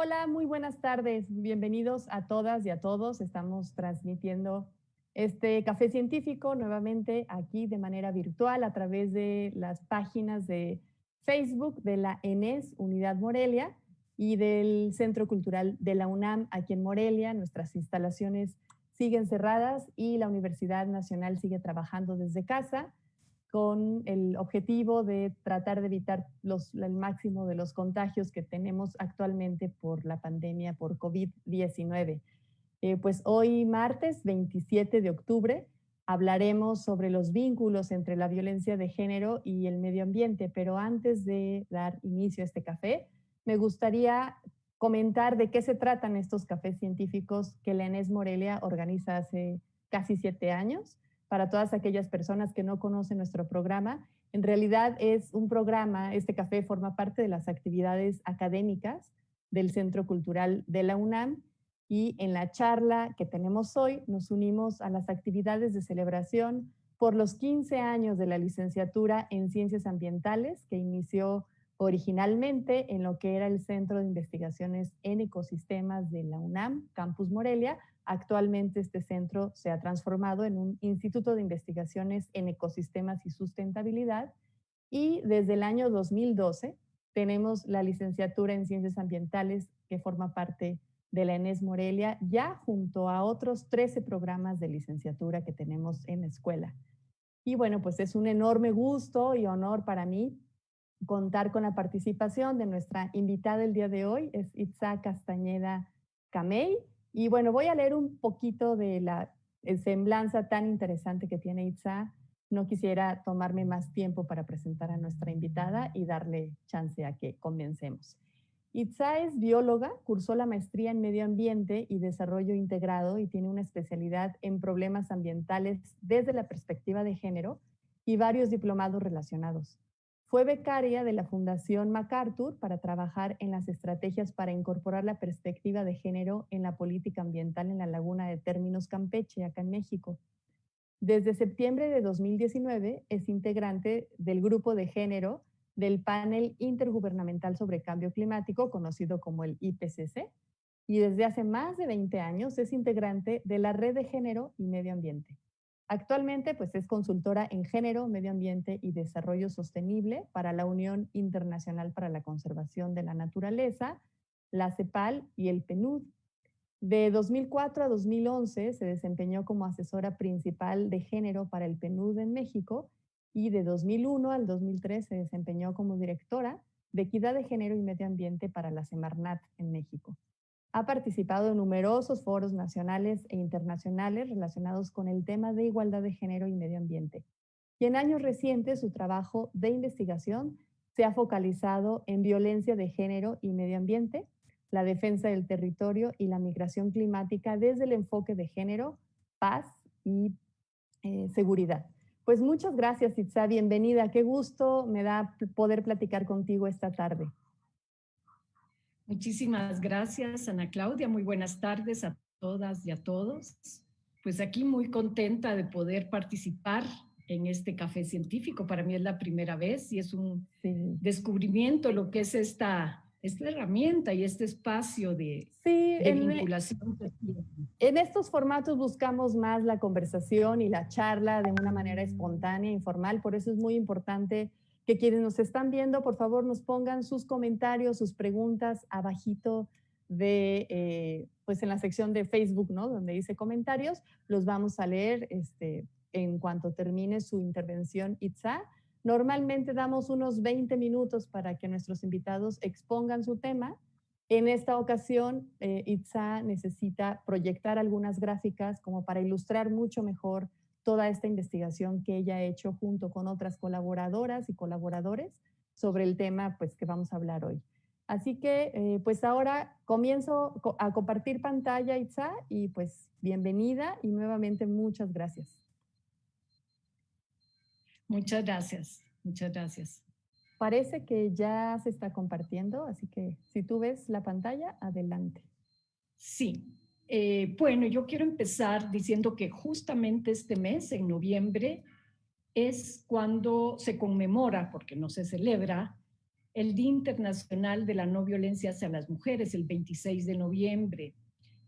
Hola, muy buenas tardes. Bienvenidos a todas y a todos. Estamos transmitiendo este café científico nuevamente aquí de manera virtual a través de las páginas de Facebook de la ENES Unidad Morelia y del Centro Cultural de la UNAM aquí en Morelia. Nuestras instalaciones siguen cerradas y la Universidad Nacional sigue trabajando desde casa con el objetivo de tratar de evitar el máximo de los contagios que tenemos actualmente por la pandemia por COVID-19. Pues hoy, martes 27 de octubre, hablaremos sobre los vínculos entre la violencia de género y el medio ambiente, pero antes de dar inicio a este café, me gustaría comentar de qué se tratan estos cafés científicos que la ENES Morelia organiza hace casi 7 años. Para todas aquellas personas que no conocen nuestro programa, en realidad es un programa, este café forma parte de las actividades académicas del Centro Cultural de la UNAM y en la charla que tenemos hoy nos unimos a las actividades de celebración por los 15 años de la licenciatura en Ciencias Ambientales que inició originalmente en lo que era el Centro de Investigaciones en Ecosistemas de la UNAM, Campus Morelia. Actualmente este centro se ha transformado en un Instituto de Investigaciones en Ecosistemas y Sustentabilidad y desde el año 2012 tenemos la licenciatura en Ciencias Ambientales que forma parte de la ENES Morelia, ya junto a otros 13 programas de licenciatura que tenemos en la escuela. Y bueno, pues es un enorme gusto y honor para mí contar con la participación de nuestra invitada el día de hoy, es Itzá Castañeda Camey. Y bueno, voy a leer un poquito de la semblanza tan interesante que tiene Itzá. No quisiera tomarme más tiempo para presentar a nuestra invitada y darle chance a que comencemos. Itzá es bióloga, cursó la maestría en Medio Ambiente y Desarrollo Integrado y tiene una especialidad en problemas ambientales desde la perspectiva de género y varios diplomados relacionados. Fue becaria de la Fundación MacArthur para trabajar en las estrategias para incorporar la perspectiva de género en la política ambiental en la Laguna de Términos Campeche, acá en México. Desde septiembre de 2019 es integrante del grupo de género del Panel Intergubernamental sobre Cambio Climático, conocido como el IPCC, y desde hace más de 20 años es integrante de la Red de Género y Medio Ambiente. Actualmente pues, es consultora en género, medio ambiente y desarrollo sostenible para la Unión Internacional para la Conservación de la Naturaleza, la CEPAL y el PNUD. De 2004 a 2011 se desempeñó como asesora principal de género para el PNUD en México y de 2001 al 2003 se desempeñó como directora de equidad de género y medio ambiente para la Semarnat en México. Ha participado en numerosos foros nacionales e internacionales relacionados con el tema de igualdad de género y medio ambiente. Y en años recientes su trabajo de investigación se ha focalizado en violencia de género y medio ambiente, la defensa del territorio y la migración climática desde el enfoque de género, paz y seguridad. Pues muchas gracias, Itzá, bienvenida. Qué gusto me da poder platicar contigo esta tarde. Muchísimas gracias, Ana Claudia. Muy buenas tardes a todas y a todos. Pues aquí muy contenta de poder participar en este café científico. Para mí es la primera vez y es un descubrimiento lo que es esta herramienta y este espacio de vinculación. En estos formatos buscamos más la conversación y la charla de una manera espontánea, informal. Por eso es muy importante que quienes nos están viendo, por favor, nos pongan sus comentarios, sus preguntas abajito pues en la sección de Facebook, ¿no? Donde dice comentarios, los vamos a leer en cuanto termine su intervención, Itzá. Normalmente damos unos 20 minutos para que nuestros invitados expongan su tema. En esta ocasión, Itzá necesita proyectar algunas gráficas como para ilustrar mucho mejor toda esta investigación que ella ha hecho junto con otras colaboradoras y colaboradores sobre el tema pues, que vamos a hablar hoy. Así que pues ahora comienzo a compartir pantalla, Itzá, y pues bienvenida y nuevamente muchas gracias. Muchas gracias, muchas gracias. Parece que ya se está compartiendo, así que si tú ves la pantalla, adelante. Sí. Bueno, yo quiero empezar diciendo que justamente este mes, en noviembre, es cuando se conmemora, porque no se celebra, el Día Internacional de la No Violencia hacia las Mujeres, el 26 de noviembre.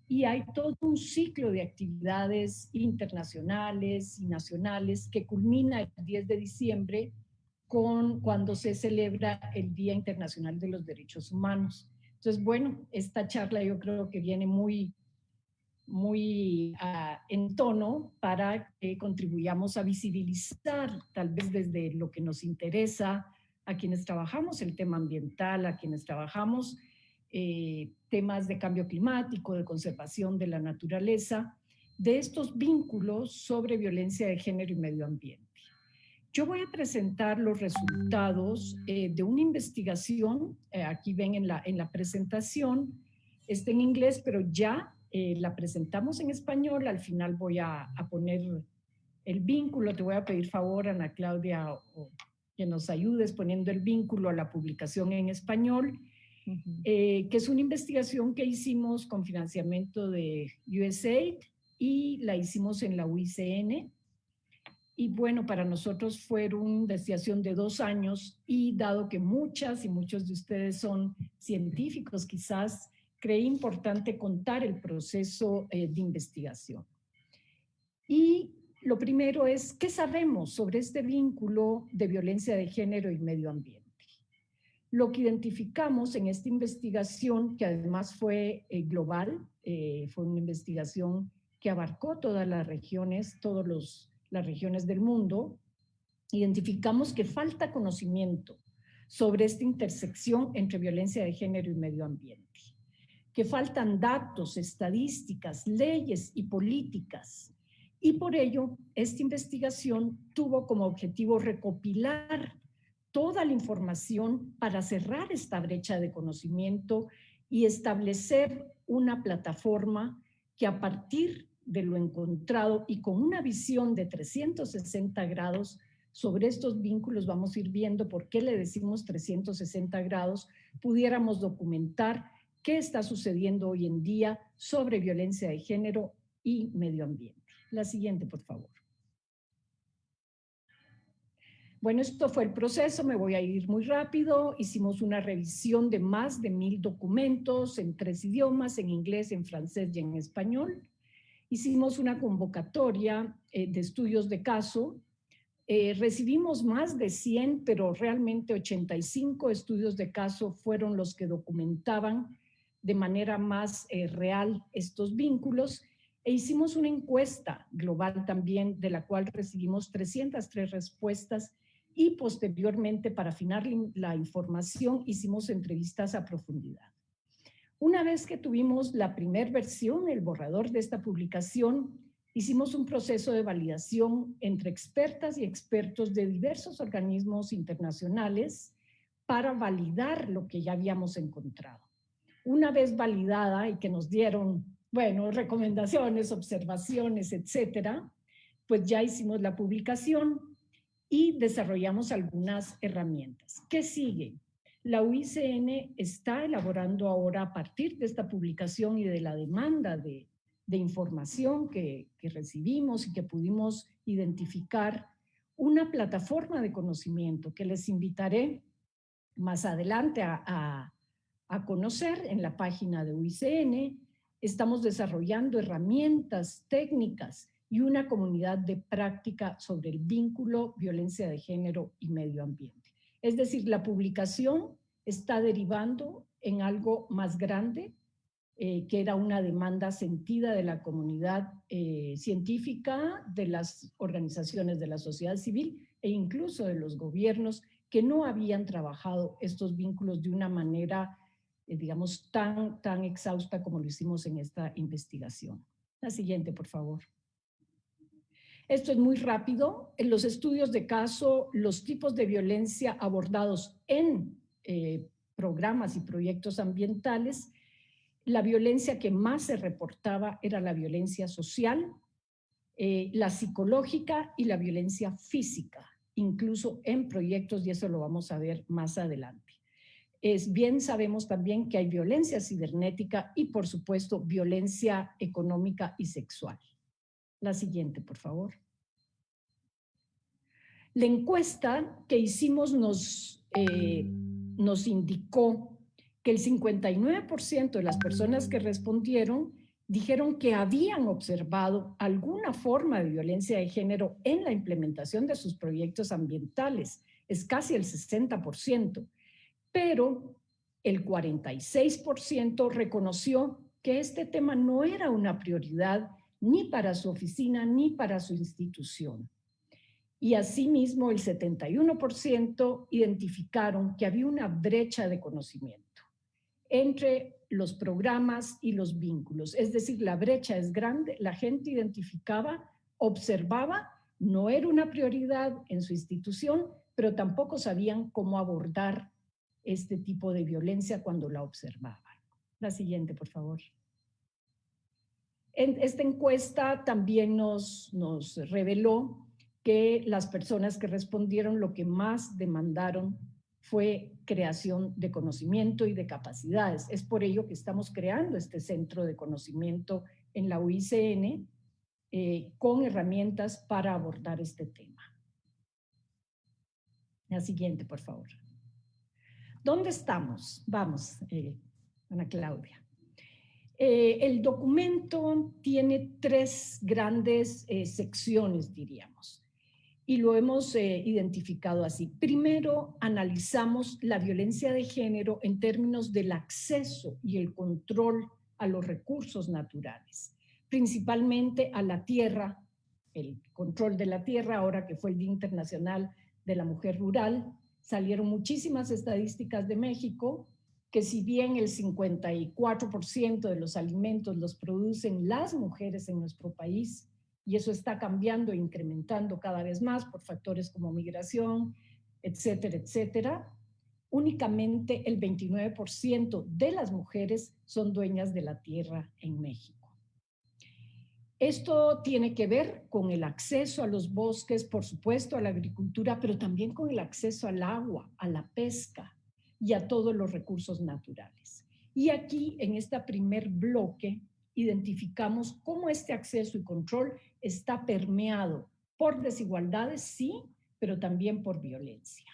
Y hay todo un ciclo de actividades internacionales y nacionales que culmina el 10 de diciembre cuando se celebra el Día Internacional de los Derechos Humanos. Entonces, bueno, esta charla yo creo que viene muy en tono para que contribuyamos a visibilizar, tal vez desde lo que nos interesa, a quienes trabajamos el tema ambiental, a quienes trabajamos temas de cambio climático, de conservación de la naturaleza, de estos vínculos sobre violencia de género y medio ambiente. Yo voy a presentar los resultados de una investigación, aquí ven en la presentación, está en inglés, pero ya la presentamos en español. Al final voy a poner el vínculo. Te voy a pedir favor, Ana Claudia, que nos ayudes poniendo el vínculo a la publicación en español, que es una investigación que hicimos con financiamiento de USAID y la hicimos en la UICN. Y bueno, para nosotros fue una investigación de 2 años y dado que muchas y muchos de ustedes son científicos, quizás creí importante contar el proceso de investigación. Y lo primero es, ¿qué sabemos sobre este vínculo de violencia de género y medio ambiente? Lo que identificamos en esta investigación, que además fue global, fue una investigación que abarcó todas las regiones, las regiones del mundo, identificamos que falta conocimiento sobre esta intersección entre violencia de género y medio ambiente, que faltan datos, estadísticas, leyes y políticas. Y por ello, esta investigación tuvo como objetivo recopilar toda la información para cerrar esta brecha de conocimiento y establecer una plataforma que a partir de lo encontrado y con una visión de 360 grados sobre estos vínculos, vamos a ir viendo por qué le decimos 360 grados, pudiéramos documentar qué está sucediendo hoy en día sobre violencia de género y medio ambiente. La siguiente, por favor. Bueno, esto fue el proceso, me voy a ir muy rápido. Hicimos una revisión de más de 1000 documentos en 3 idiomas, en inglés, en francés y en español. Hicimos una convocatoria de estudios de caso. Recibimos más de 100, pero realmente 85 estudios de caso fueron los que documentaban de manera más real estos vínculos. E hicimos una encuesta global también, de la cual recibimos 303 respuestas. Y posteriormente, para afinar la información, hicimos entrevistas a profundidad. Una vez que tuvimos la primera versión, el borrador de esta publicación, hicimos un proceso de validación entre expertas y expertos de diversos organismos internacionales para validar lo que ya habíamos encontrado. Una vez validada y que nos dieron, bueno, recomendaciones, observaciones, etcétera, pues ya hicimos la publicación y desarrollamos algunas herramientas. ¿Qué sigue? La UICN está elaborando ahora, a partir de esta publicación y de la demanda de información que recibimos y que pudimos identificar, una plataforma de conocimiento que les invitaré más adelante a conocer en la página de UICN. Estamos desarrollando herramientas técnicas y una comunidad de práctica sobre el vínculo violencia de género y medio ambiente. Es decir, la publicación está derivando en algo más grande, que era una demanda sentida de la comunidad científica, de las organizaciones de la sociedad civil e incluso de los gobiernos que no habían trabajado estos vínculos de una manera, digamos, tan exhausta como lo hicimos en esta investigación. La siguiente, por favor. Esto es muy rápido. En los estudios de caso, los tipos de violencia abordados en programas y proyectos ambientales, la violencia que más se reportaba era la violencia social, la psicológica y la violencia física, incluso en proyectos, y eso lo vamos a ver más adelante. Bien sabemos también que hay violencia cibernética y, por supuesto, violencia económica y sexual. La siguiente, por favor. La encuesta que hicimos nos nos indicó que el 59% de las personas que respondieron dijeron que habían observado alguna forma de violencia de género en la implementación de sus proyectos ambientales. Es casi el 60%, pero el 46% reconoció que este tema no era una prioridad ni para su oficina ni para su institución. Y asimismo, el 71% identificaron que había una brecha de conocimiento entre los programas y los vínculos. Es decir, la brecha es grande, la gente identificaba, observaba, no era una prioridad en su institución, pero tampoco sabían cómo abordar este tipo de violencia cuando la observaban. La siguiente, por favor. Esta encuesta también nos reveló que las personas que respondieron lo que más demandaron fue creación de conocimiento y de capacidades. Es por ello que estamos creando este centro de conocimiento en la UICN con herramientas para abordar este tema. La siguiente, por favor. ¿Dónde estamos? Vamos, Ana Claudia. El documento tiene tres grandes secciones, diríamos, y lo hemos identificado así. Primero, analizamos la violencia de género en términos del acceso y el control a los recursos naturales, principalmente a la tierra, el control de la tierra, ahora que fue el Día Internacional de la Mujer Rural. Salieron muchísimas estadísticas de México, que si bien el 54% de los alimentos los producen las mujeres en nuestro país, y eso está cambiando e incrementando cada vez más por factores como migración, etcétera, etcétera, únicamente el 29% de las mujeres son dueñas de la tierra en México. Esto tiene que ver con el acceso a los bosques, por supuesto, a la agricultura, pero también con el acceso al agua, a la pesca y a todos los recursos naturales. Y aquí, en este primer bloque, identificamos cómo este acceso y control está permeado por desigualdades, sí, pero también por violencia.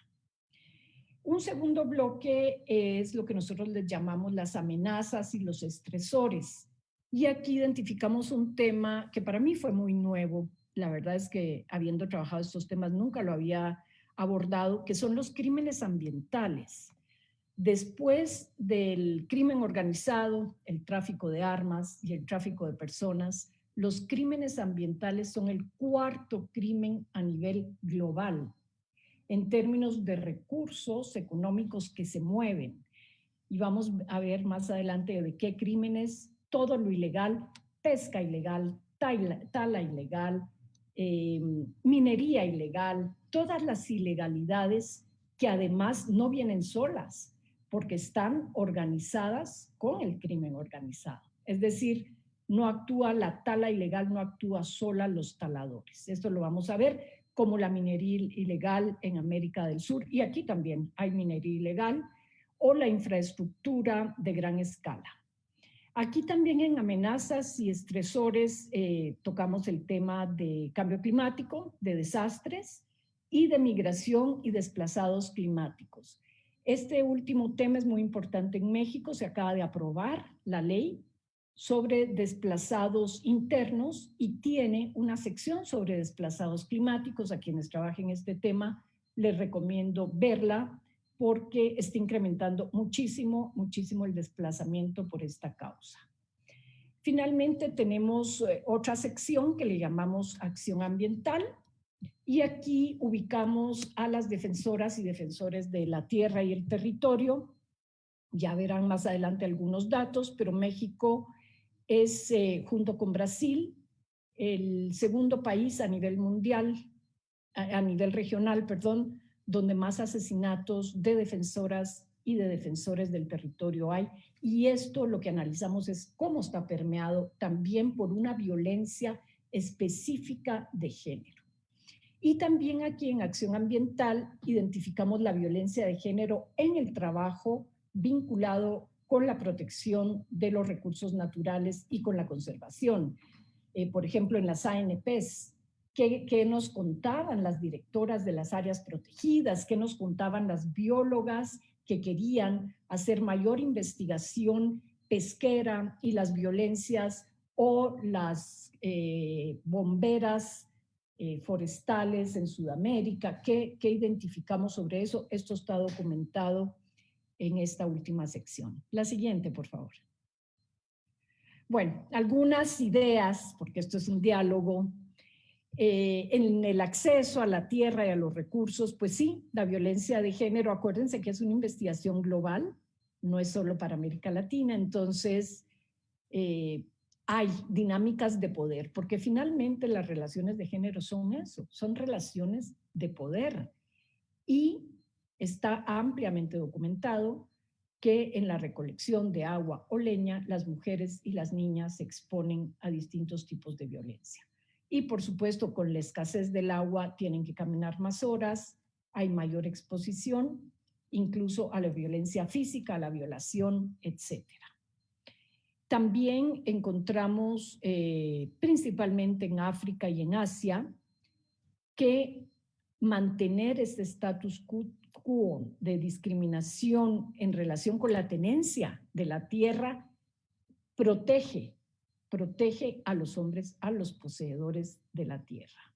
Un segundo bloque es lo que nosotros les llamamos las amenazas y los estresores. Y aquí identificamos un tema que para mí fue muy nuevo. La verdad es que habiendo trabajado estos temas nunca lo había abordado, que son los crímenes ambientales. Después del crimen organizado, el tráfico de armas y el tráfico de personas, los crímenes ambientales son el cuarto crimen a nivel global en términos de recursos económicos que se mueven. Y vamos a ver más adelante de qué crímenes, todo lo ilegal, pesca ilegal, tala ilegal, minería ilegal, todas las ilegalidades que además no vienen solas, porque están organizadas con el crimen organizado. Es decir, no actúa la tala ilegal, no actúa sola los taladores. Esto lo vamos a ver, como la minería ilegal en América del Sur, y aquí también hay minería ilegal, o la infraestructura de gran escala. Aquí también en amenazas y estresores tocamos el tema de cambio climático, de desastres y de migración y desplazados climáticos. Este último tema es muy importante en México. Se acaba de aprobar la ley sobre desplazados internos y tiene una sección sobre desplazados climáticos. A quienes trabajen este tema les recomiendo verla porque está incrementando muchísimo, muchísimo el desplazamiento por esta causa. Finalmente tenemos otra sección que le llamamos acción ambiental y aquí ubicamos a las defensoras y defensores de la tierra y el territorio. Ya verán más adelante algunos datos, pero México es, junto con Brasil, el segundo país a nivel mundial, a nivel regional, perdón, donde más asesinatos de defensoras y de defensores del territorio hay. Y esto lo que analizamos es cómo está permeado también por una violencia específica de género. Y también aquí en Acción Ambiental identificamos la violencia de género en el trabajo vinculado con la protección de los recursos naturales y con la conservación. Por ejemplo, en las ANPs, ¿qué nos contaban las directoras de las áreas protegidas? ¿Qué nos contaban las biólogas que querían hacer mayor investigación pesquera y las violencias o las bomberas forestales en Sudamérica. ¿Qué identificamos sobre eso? Esto está documentado en esta última sección. La siguiente, por favor. Bueno, algunas ideas, porque esto es un diálogo, en el acceso a la tierra y a los recursos. Pues sí, la violencia de género, acuérdense que es una investigación global, no es solo para América Latina, entonces hay dinámicas de poder, porque finalmente las relaciones de género son eso, son relaciones de poder. Y está ampliamente documentado que en la recolección de agua o leña, las mujeres y las niñas se exponen a distintos tipos de violencia. Y por supuesto, con la escasez del agua tienen que caminar más horas, hay mayor exposición, incluso a la violencia física, a la violación, etc. También encontramos, principalmente en África y en Asia, que mantener este status quo de discriminación en relación con la tenencia de la tierra protege a los hombres, a los poseedores de la tierra.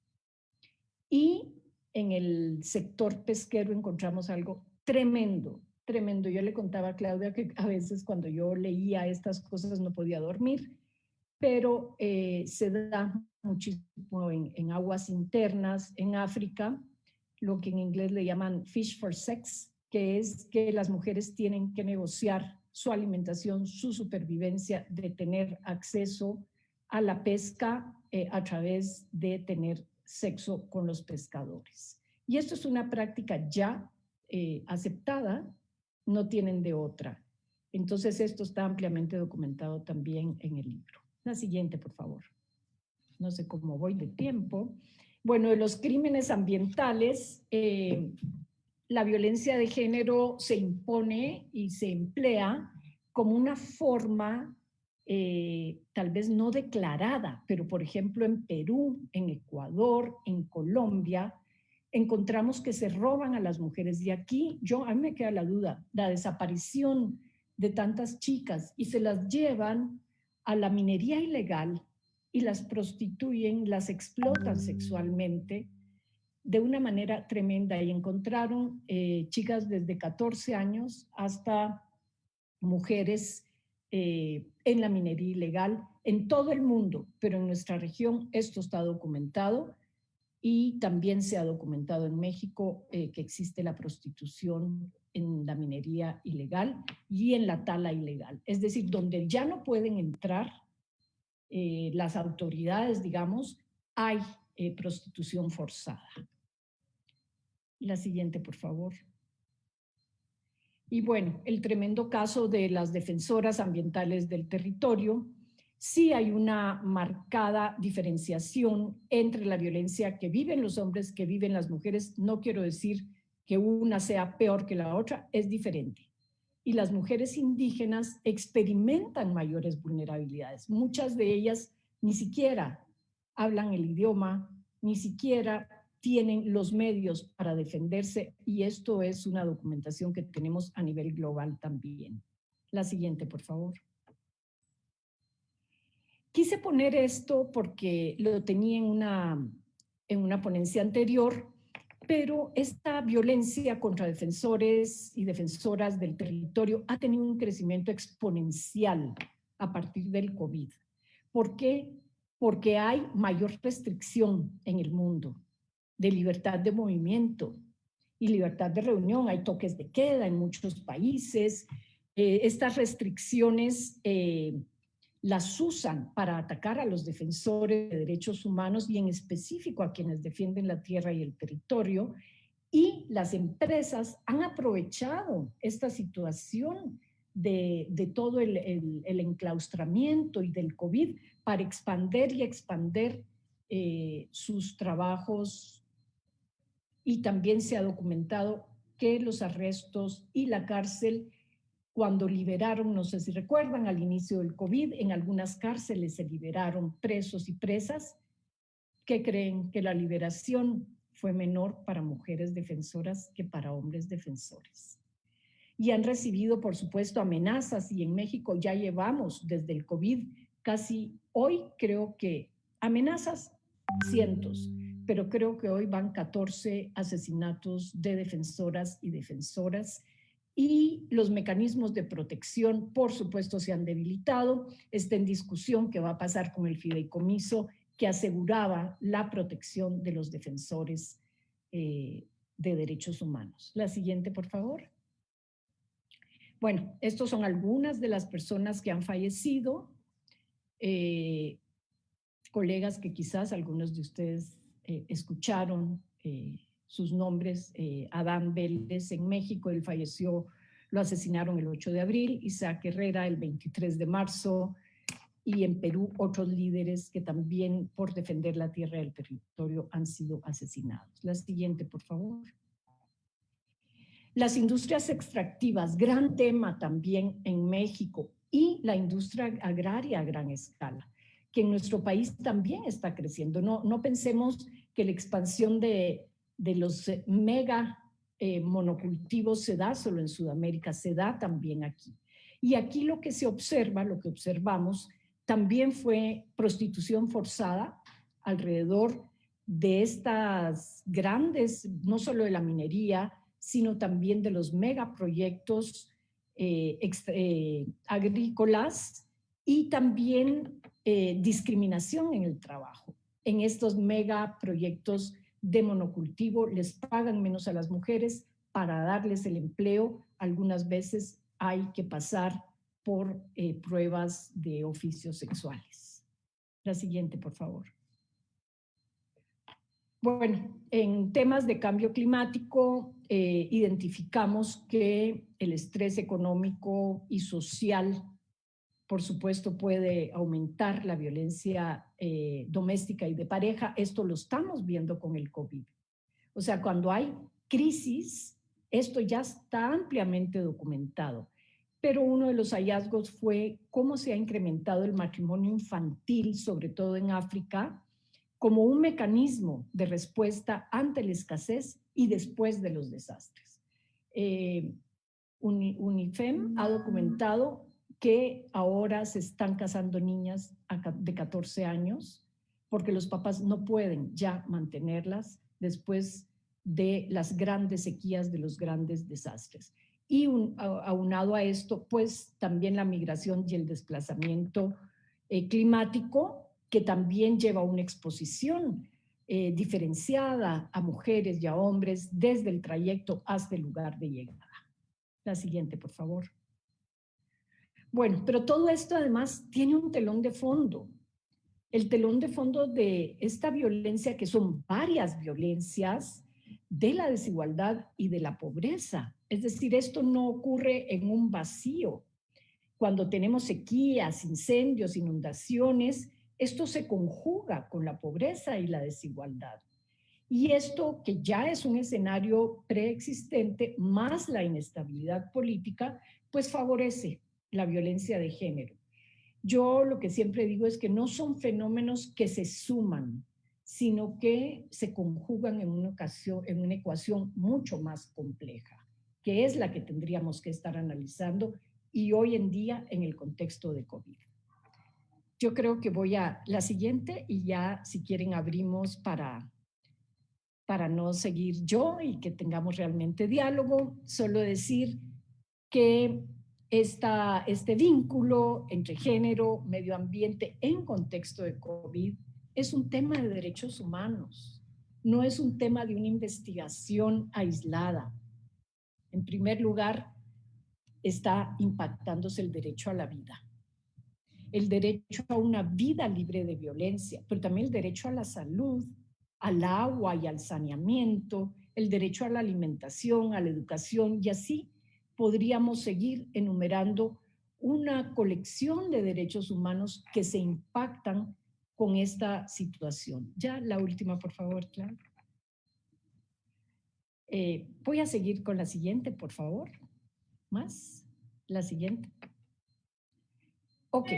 Y en el sector pesquero encontramos algo tremendo, tremendo. Yo le contaba a Claudia que a veces cuando yo leía estas cosas no podía dormir, pero se da muchísimo en aguas internas, en África, lo que en inglés le llaman fish for sex, que es que las mujeres tienen que negociar su alimentación, su supervivencia, de tener acceso a la pesca a través de tener sexo con los pescadores. Y esto es una práctica ya aceptada, no tienen de otra. Entonces esto está ampliamente documentado también en el libro. La siguiente, por favor. No sé cómo voy de tiempo. Bueno, de los crímenes ambientales, la violencia de género se impone y se emplea como una forma tal vez no declarada, pero por ejemplo en Perú, en Ecuador, en Colombia, encontramos que se roban a las mujeres. Y aquí a mí me queda la duda, la desaparición de tantas chicas y se las llevan a la minería ilegal y las prostituyen, las explotan sexualmente de una manera tremenda. Y encontraron chicas desde 14 años hasta mujeres en la minería ilegal en todo el mundo, pero en nuestra región esto está documentado y también se ha documentado en México que existe la prostitución en la minería ilegal y en la tala ilegal. Es decir, donde ya no pueden entrar las autoridades, digamos, hay prostitución forzada. La siguiente, por favor. Y bueno, el tremendo caso de las defensoras ambientales del territorio. Sí hay una marcada diferenciación entre la violencia que viven los hombres, que viven las mujeres. No quiero decir que una sea peor que la otra, es diferente. Y las mujeres indígenas experimentan mayores vulnerabilidades. Muchas de ellas ni siquiera hablan el idioma, ni siquiera tienen los medios para defenderse, y esto es una documentación que tenemos a nivel global también. La siguiente, por favor. Quise poner esto porque lo tenía en una ponencia anterior, pero esta violencia contra defensores y defensoras del territorio ha tenido un crecimiento exponencial a partir del COVID. ¿Por qué? Porque hay mayor restricción en el mundo de libertad de movimiento y libertad de reunión. Hay toques de queda en muchos países. Estas restricciones las usan para atacar a los defensores de derechos humanos y en específico a quienes defienden la tierra y el territorio. Y las empresas han aprovechado esta situación de todo el enclaustramiento y del COVID para expandir y expandir sus trabajos. Y también se ha documentado que los arrestos y la cárcel, cuando liberaron, no sé si recuerdan, al inicio del COVID, en algunas cárceles se liberaron presos y presas. ¿Qué creen? Que la liberación fue menor para mujeres defensoras que para hombres defensores. y han recibido, por supuesto, amenazas, y en México ya llevamos desde el COVID casi hoy, creo que amenazas cientos, pero creo que hoy van 14 asesinatos de defensoras y defensoras, y los mecanismos de protección, por supuesto, se han debilitado. Está en discusión qué va a pasar con el fideicomiso que aseguraba la protección de los defensores de derechos humanos. La siguiente, por favor. Bueno, estos son algunas de las personas que han fallecido, colegas que quizás algunos de ustedes escucharon sus nombres. Adán Vélez en México, él falleció, lo asesinaron el 8 de abril, Isaac Herrera el 23 de marzo, y en Perú otros líderes que también por defender la tierra y el territorio han sido asesinados. La siguiente, por favor. Las industrias extractivas, gran tema también en México, y la industria agraria a gran escala, que en nuestro país también está creciendo. No pensemos que la expansión de los mega monocultivos se da solo en Sudamérica, se da también aquí. Y aquí lo que se observa, lo que observamos, también fue prostitución forzada alrededor de estas grandes, no solo de la minería, sino también de los megaproyectos agrícolas, y también discriminación en el trabajo. En estos megaproyectos de monocultivo les pagan menos a las mujeres para darles el empleo. Algunas veces hay que pasar por pruebas de oficios sexuales. La siguiente, por favor. Bueno, en temas de cambio climático, identificamos que el estrés económico y social, por supuesto, puede aumentar la violencia doméstica y de pareja. Esto lo estamos viendo con el COVID. O sea, cuando hay crisis, esto ya está ampliamente documentado. Pero uno de los hallazgos fue cómo se ha incrementado el matrimonio infantil, sobre todo en África, como un mecanismo de respuesta ante la escasez y después de los desastres. UNIFEM ha documentado que ahora se están casando niñas de 14 años porque los papás no pueden ya mantenerlas después de las grandes sequías, de los grandes desastres. Y aunado a esto, pues también la migración y el desplazamiento climático, que también lleva una exposición diferenciada a mujeres y a hombres desde el trayecto hasta el lugar de llegada. La siguiente, por favor. Bueno, pero todo esto además tiene un telón de fondo. El telón de fondo de esta violencia, que son varias violencias, de la desigualdad y de la pobreza. Es decir, esto no ocurre en un vacío. Cuando tenemos sequías, incendios, inundaciones, esto se conjuga con la pobreza y la desigualdad. Y esto, que ya es un escenario preexistente, más la inestabilidad política, pues favorece la violencia de género. Yo lo que siempre digo es que no son fenómenos que se suman, sino que se conjugan en una ecuación mucho más compleja, que es la que tendríamos que estar analizando, y hoy en día en el contexto de COVID. Yo creo que voy a la siguiente, y ya si quieren abrimos para no seguir yo y que tengamos realmente diálogo. Solo decir que este vínculo entre género, medio ambiente en contexto de COVID es un tema de derechos humanos, no es un tema de una investigación aislada. En primer lugar, está impactándose el derecho a la vida, el derecho a una vida libre de violencia, pero también el derecho a la salud, al agua y al saneamiento, el derecho a la alimentación, a la educación, y así podríamos seguir enumerando una colección de derechos humanos que se impactan con esta situación. Ya la última, por favor, Clara. Voy a seguir con la siguiente, por favor. ¿Más? La siguiente. Ok.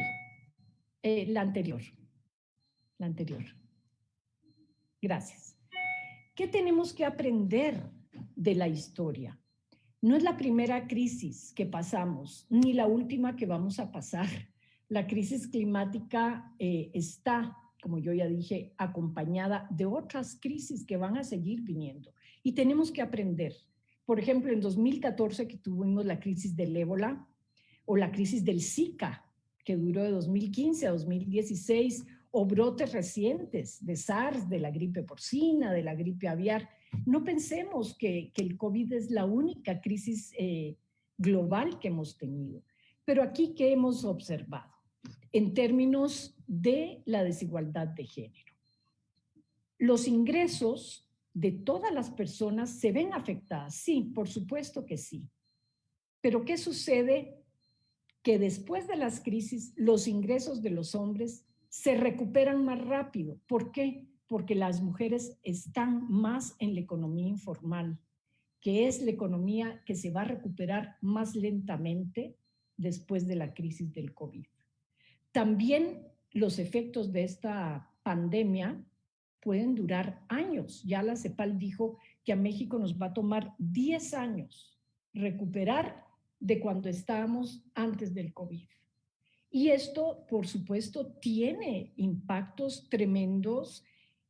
La anterior. La anterior. Gracias. ¿Qué tenemos que aprender de la historia? No es la primera crisis que pasamos, ni la última que vamos a pasar. La crisis climática está, como yo ya dije, acompañada de otras crisis que van a seguir viniendo. Y tenemos que aprender. Por ejemplo, en 2014 que tuvimos la crisis del ébola o la crisis del Zika, que duró de 2015 a 2016, o brotes recientes de SARS, de la gripe porcina, de la gripe aviar. No pensemos que el COVID es la única crisis global que hemos tenido. Pero aquí, ¿qué hemos observado? En términos de la desigualdad de género. Los ingresos de todas las personas se ven afectadas. Sí, por supuesto que sí. Pero ¿qué sucede? Que después de las crisis, los ingresos de los hombres se recuperan más rápido. ¿Por qué? Porque las mujeres están más en la economía informal, que es la economía que se va a recuperar más lentamente después de la crisis del COVID. También los efectos de esta pandemia pueden durar años. Ya la CEPAL dijo que a México nos va a tomar 10 años recuperar de cuando estábamos antes del COVID. Y esto, por supuesto, tiene impactos tremendos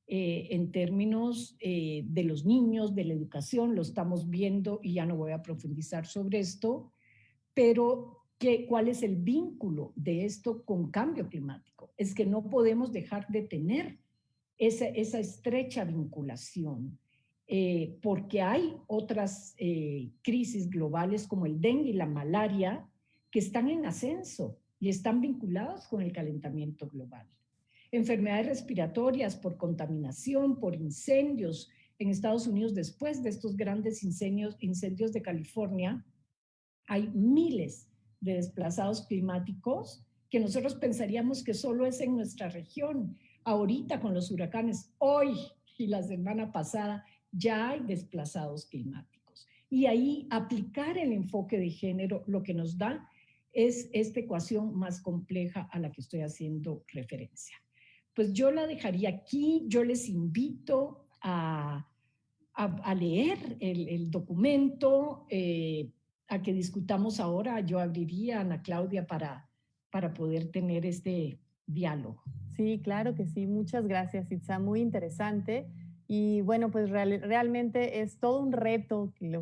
en términos de los niños, de la educación, lo estamos viendo y ya no voy a profundizar sobre esto, pero ¿cuál es el vínculo de esto con cambio climático? Es que no podemos dejar de tener esa estrecha vinculación, porque hay otras crisis globales como el dengue y la malaria que están en ascenso y están vinculados con el calentamiento global. Enfermedades respiratorias por contaminación, por incendios. En Estados Unidos, después de estos grandes incendios de California, hay miles de desplazados climáticos que nosotros pensaríamos que solo es en nuestra región. Ahorita con los huracanes, hoy y la semana pasada, ya hay desplazados climáticos. Y ahí aplicar el enfoque de género lo que nos da es esta ecuación más compleja a la que estoy haciendo referencia. Pues yo la dejaría aquí, yo les invito a leer el documento, a que discutamos ahora. Yo abriría, Ana Claudia, para poder tener este diálogo. Sí, claro que sí. Muchas gracias, Itza. Muy interesante. Y bueno, pues realmente es todo un reto que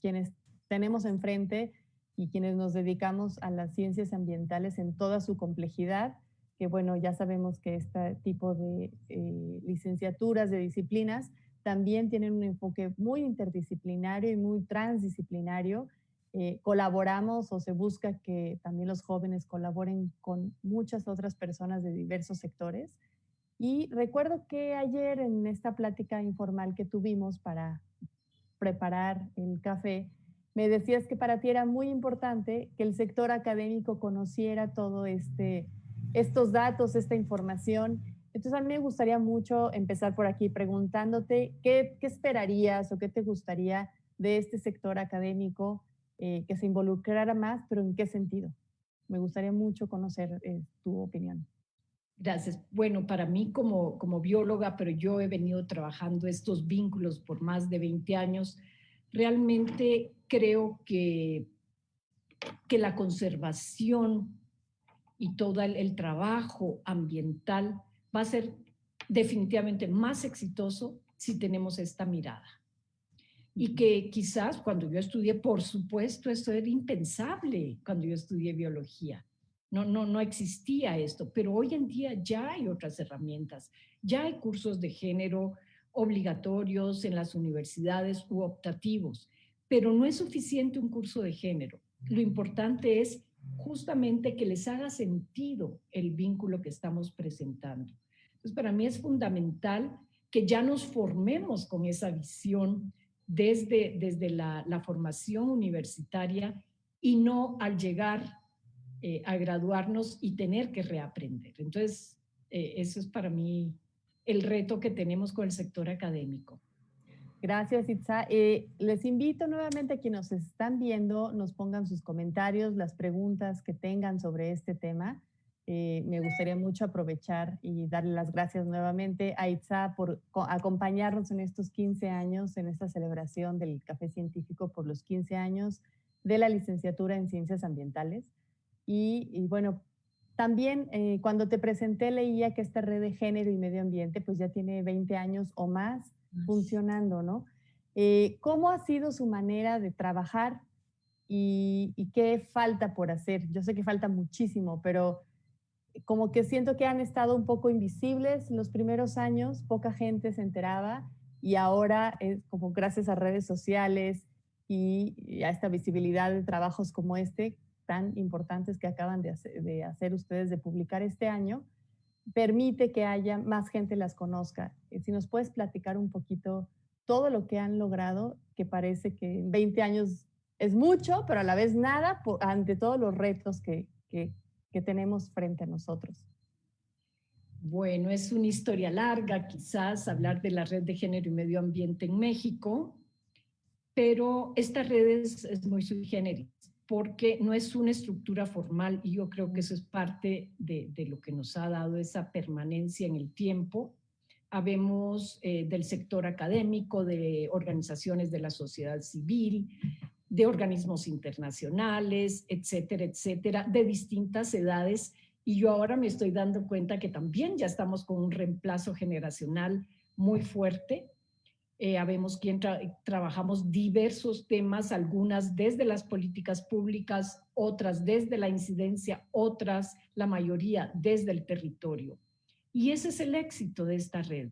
quienes tenemos enfrente y quienes nos dedicamos a las ciencias ambientales en toda su complejidad, que bueno, ya sabemos que este tipo de licenciaturas, de disciplinas, también tienen un enfoque muy interdisciplinario y muy transdisciplinario. Colaboramos o se busca que también los jóvenes colaboren con muchas otras personas de diversos sectores. Y recuerdo que ayer en esta plática informal que tuvimos para preparar el café, me decías que para ti era muy importante que el sector académico conociera todo estos datos, esta información. Entonces a mí me gustaría mucho empezar por aquí preguntándote qué esperarías o qué te gustaría de este sector académico que se involucrara más, pero ¿en qué sentido? Me gustaría mucho conocer tu opinión. Gracias. Bueno, para mí como bióloga, pero yo he venido trabajando estos vínculos por más de 20 años, realmente creo que la conservación y todo el trabajo ambiental va a ser definitivamente más exitoso si tenemos esta mirada. Y que quizás cuando yo estudié, por supuesto, esto era impensable cuando yo estudié biología. No existía esto, pero hoy en día ya hay otras herramientas, ya hay cursos de género obligatorios en las universidades u optativos, pero no es suficiente un curso de género. Lo importante es justamente que les haga sentido el vínculo que estamos presentando. Entonces, para mí es fundamental que ya nos formemos con esa visión desde la formación universitaria y no al llegar a graduarnos y tener que reaprender. Entonces, eso es para mí el reto que tenemos con el sector académico. Gracias, Itza. Les invito nuevamente a quienes nos están viendo, nos pongan sus comentarios, las preguntas que tengan sobre este tema. Me gustaría mucho aprovechar y darle las gracias nuevamente a Itza por acompañarnos en estos 15 años, en esta celebración del Café Científico por los 15 años de la licenciatura en Ciencias Ambientales. Y bueno, también cuando te presenté leía que esta red de género y medio ambiente pues ya tiene 20 años o más funcionando, ¿no? ¿Cómo ha sido su manera de trabajar y qué falta por hacer? Yo sé que falta muchísimo, pero como que siento que han estado un poco invisibles los primeros años, poca gente se enteraba y ahora es como gracias a redes sociales y a esta visibilidad de trabajos como este, tan importantes que acaban de hacer ustedes, de publicar este año, permite que haya más gente las conozca. Si nos puedes platicar un poquito todo lo que han logrado, que parece que en 20 años es mucho, pero a la vez nada, ante todos los retos que tenemos frente a nosotros. Bueno, es una historia larga, quizás hablar de la red de género y medio ambiente en México, pero esta red es muy sui generis, porque no es una estructura formal y yo creo que eso es parte de lo que nos ha dado esa permanencia en el tiempo. Habemos del sector académico, de organizaciones de la sociedad civil, de organismos internacionales, etcétera, etcétera, de distintas edades. Y yo ahora me estoy dando cuenta que también ya estamos con un reemplazo generacional muy fuerte. Habemos quien trabajamos diversos temas, algunas desde las políticas públicas, otras desde la incidencia, otras, la mayoría, desde el territorio. Y ese es el éxito de esta red,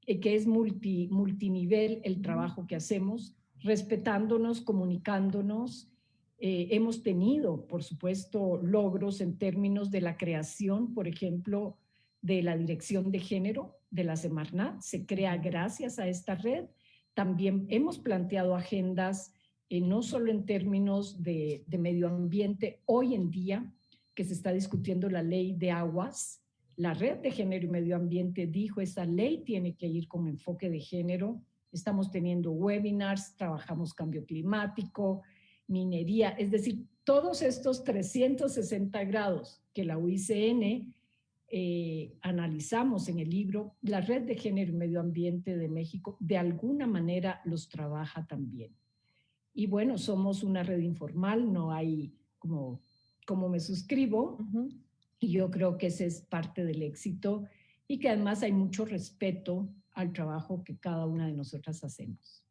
que es multinivel el trabajo que hacemos, respetándonos, comunicándonos. Hemos tenido, por supuesto, logros en términos de la creación, por ejemplo, de la Dirección de Género de la Semarnat, se crea gracias a esta red. También hemos planteado agendas, no solo en términos de medio ambiente, hoy en día que se está discutiendo la ley de aguas, la red de género y medio ambiente dijo, esa ley tiene que ir con enfoque de género. Estamos teniendo webinars, trabajamos cambio climático, minería, es decir, todos estos 360 grados que la UICN analizamos en el libro, la red de género y medio ambiente de México de alguna manera los trabaja también. Y bueno, somos una red informal, no hay como me suscribo, y yo creo que ese es parte del éxito y que además hay mucho respeto al trabajo que cada una de nosotras hacemos.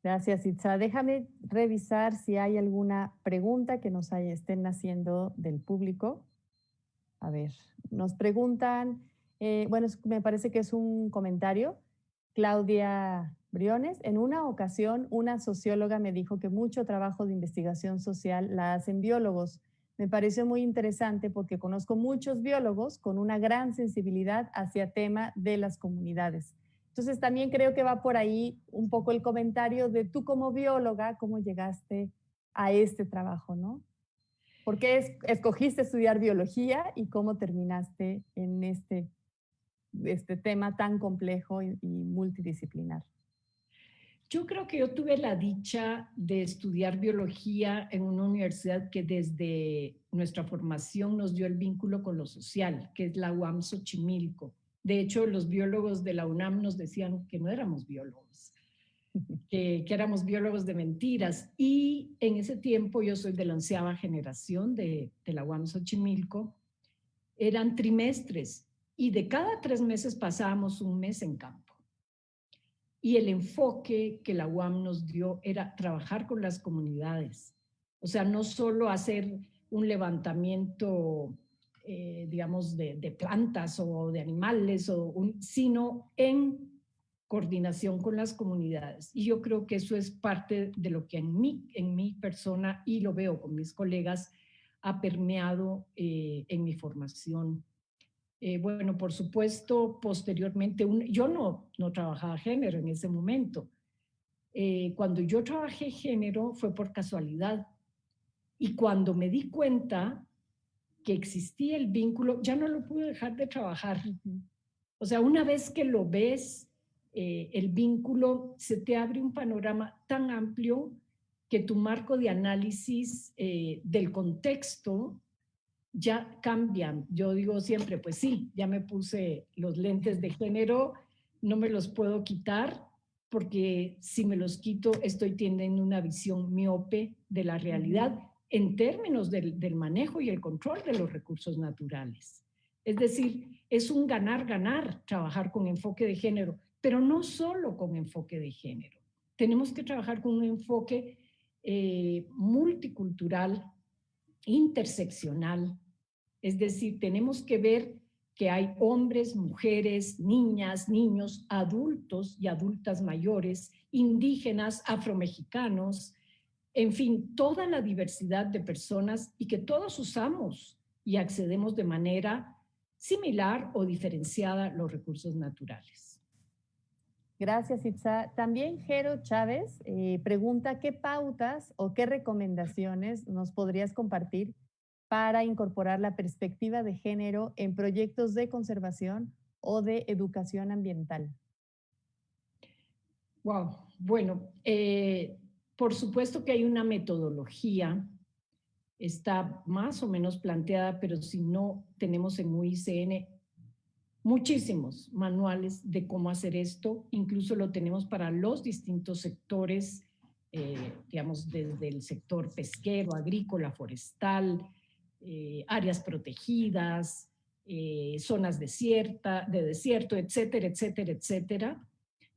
Gracias, Itza. Déjame revisar si hay alguna pregunta que nos estén haciendo del público. A ver, nos preguntan, bueno, me parece que es un comentario. Claudia Briones, en una ocasión una socióloga me dijo que mucho trabajo de investigación social la hacen biólogos. Me pareció muy interesante porque conozco muchos biólogos con una gran sensibilidad hacia tema de las comunidades. Entonces también creo que va por ahí un poco el comentario de tú como bióloga, cómo llegaste a este trabajo, ¿no? ¿Por qué escogiste estudiar biología y cómo terminaste en este tema tan complejo y multidisciplinar? Yo creo que yo tuve la dicha de estudiar biología en una universidad que desde nuestra formación nos dio el vínculo con lo social, que es la UAM Xochimilco. De hecho, los biólogos de la UNAM nos decían que no éramos biólogos, que éramos biólogos de mentiras. Y en ese tiempo, yo soy de la 11ª generación de la UAM Xochimilco, eran trimestres y de cada 3 meses pasábamos un mes en campo. Y el enfoque que la UAM nos dio era trabajar con las comunidades. O sea, no solo hacer un levantamiento, digamos, de plantas o de animales, sino en coordinación con las comunidades. Y yo creo que eso es parte de lo que en mi persona, y lo veo con mis colegas, ha permeado en mi formación. Bueno, por supuesto, posteriormente, yo no trabajaba género en ese momento. Cuando yo trabajé género fue por casualidad. Y cuando me di cuenta que existía el vínculo, ya no lo pude dejar de trabajar. O sea, una vez que lo ves, el vínculo, se te abre un panorama tan amplio que tu marco de análisis del contexto ya cambian. Yo digo siempre, pues sí, ya me puse los lentes de género, no me los puedo quitar, porque si me los quito estoy teniendo una visión miope de la realidad en términos del manejo y el control de los recursos naturales. Es decir, es un ganar-ganar trabajar con enfoque de género, pero no solo con enfoque de género. Tenemos que trabajar con un enfoque multicultural, interseccional. Es decir, tenemos que ver que hay hombres, mujeres, niñas, niños, adultos y adultas mayores, indígenas, afromexicanos, en fin, toda la diversidad de personas y que todos usamos y accedemos de manera similar o diferenciada a los recursos naturales. Gracias, Itza. También Jero Chávez pregunta qué pautas o qué recomendaciones nos podrías compartir para incorporar la perspectiva de género en proyectos de conservación o de educación ambiental. Wow, bueno, por supuesto que hay una metodología, está más o menos planteada, pero si no, tenemos en UICN muchísimos manuales de cómo hacer esto, incluso lo tenemos para los distintos sectores, digamos, desde el sector pesquero, agrícola, forestal, áreas protegidas, zonas de desierto, etcétera, etcétera, etcétera,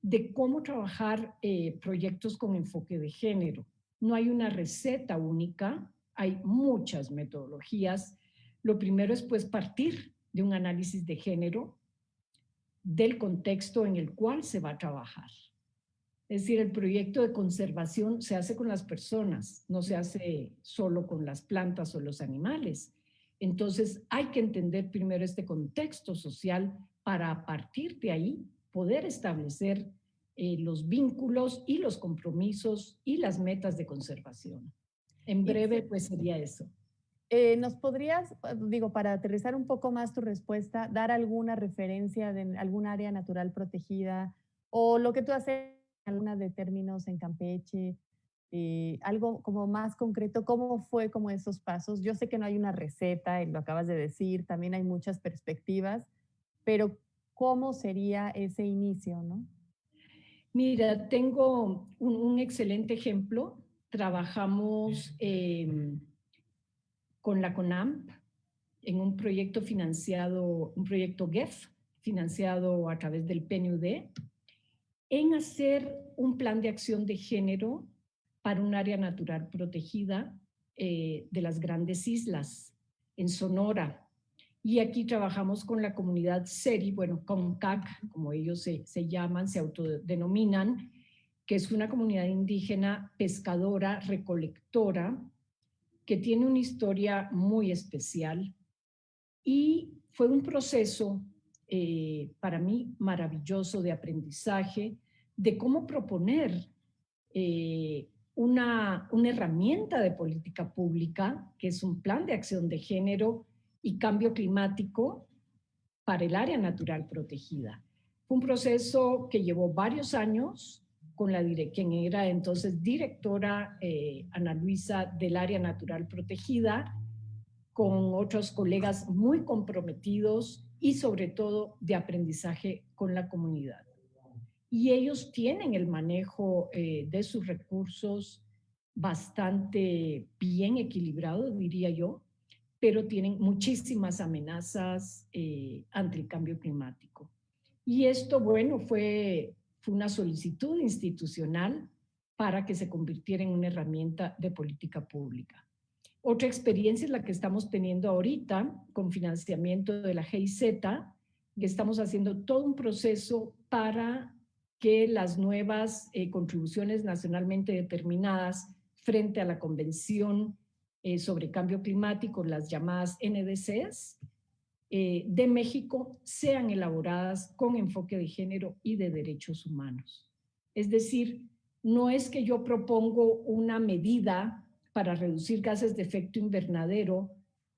de cómo trabajar proyectos con enfoque de género. No hay una receta única, hay muchas metodologías. Lo primero es pues partir de un análisis de género del contexto en el cual se va a trabajar. Es decir, el proyecto de conservación se hace con las personas, no se hace solo con las plantas o los animales. Entonces, hay que entender primero este contexto social para a partir de ahí poder establecer los vínculos y los compromisos y las metas de conservación. En breve, pues sería eso. ¿Nos podrías, digo, para aterrizar un poco más tu respuesta, dar alguna referencia de algún área natural protegida o lo que tú haces, alguna de términos en Campeche, algo como más concreto? ¿Cómo fue como esos pasos? Yo sé que no hay una receta, y lo acabas de decir, también hay muchas perspectivas, pero ¿cómo sería ese inicio, no? Mira, tengo un excelente ejemplo. Trabajamos con la CONAMP en un proyecto financiado, un proyecto GEF, financiado a través del PNUD, en hacer un plan de acción de género para un área natural protegida de las grandes islas, en Sonora. Y aquí trabajamos con la comunidad SERI, bueno, con CAC, como ellos se llaman, se autodenominan, que es una comunidad indígena pescadora, recolectora, que tiene una historia muy especial. Y fue un proceso para mí maravilloso de aprendizaje, de cómo proponer una herramienta de política pública, que es un plan de acción de género y cambio climático para el área natural protegida. Fue un proceso que llevó varios años con quien era entonces directora Ana Luisa del área natural protegida, con otros colegas muy comprometidos y sobre todo de aprendizaje con la comunidad. Y ellos tienen el manejo de sus recursos bastante bien equilibrado, diría yo, pero tienen muchísimas amenazas ante el cambio climático. Y esto, bueno, fue una solicitud institucional para que se convirtiera en una herramienta de política pública. Otra experiencia es la que estamos teniendo ahorita con financiamiento de la GIZ, que estamos haciendo todo un proceso para que las nuevas contribuciones nacionalmente determinadas frente a la Convención sobre Cambio Climático, las llamadas NDCs, de México, sean elaboradas con enfoque de género y de derechos humanos. Es decir, no es que yo propongo una medida para reducir gases de efecto invernadero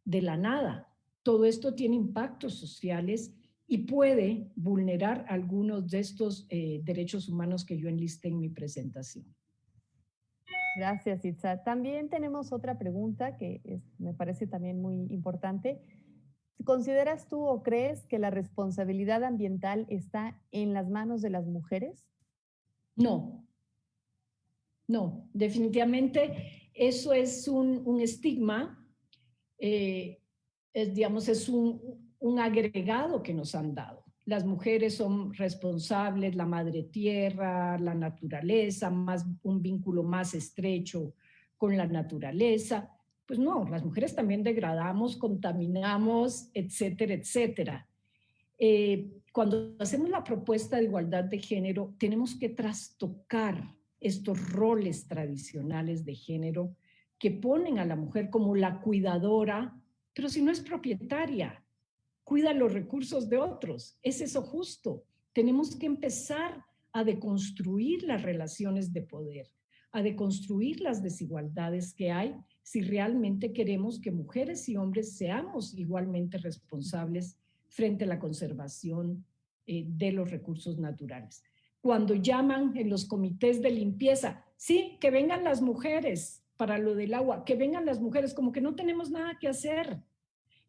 de la nada. Todo esto tiene impactos sociales y puede vulnerar algunos de estos derechos humanos que yo enlisté en mi presentación. Gracias, Itza. También tenemos otra pregunta me parece también muy importante. ¿Consideras tú o crees que la responsabilidad ambiental está en las manos de las mujeres? No, no, definitivamente eso es un estigma, digamos, es un agregado que nos han dado. Las mujeres son responsables, la madre tierra, la naturaleza, un vínculo más estrecho con la naturaleza. Pues no, las mujeres también degradamos, contaminamos, etcétera, etcétera. Cuando hacemos la propuesta de igualdad de género, tenemos que trastocar estos roles tradicionales de género que ponen a la mujer como la cuidadora, pero si no es propietaria, cuida los recursos de otros. ¿Es eso justo? Tenemos que empezar a deconstruir las relaciones de poder, a deconstruir las desigualdades que hay si realmente queremos que mujeres y hombres seamos igualmente responsables frente a la conservación de los recursos naturales. Cuando llaman en los comités de limpieza, sí, que vengan las mujeres para lo del agua, que vengan las mujeres, como que no tenemos nada que hacer.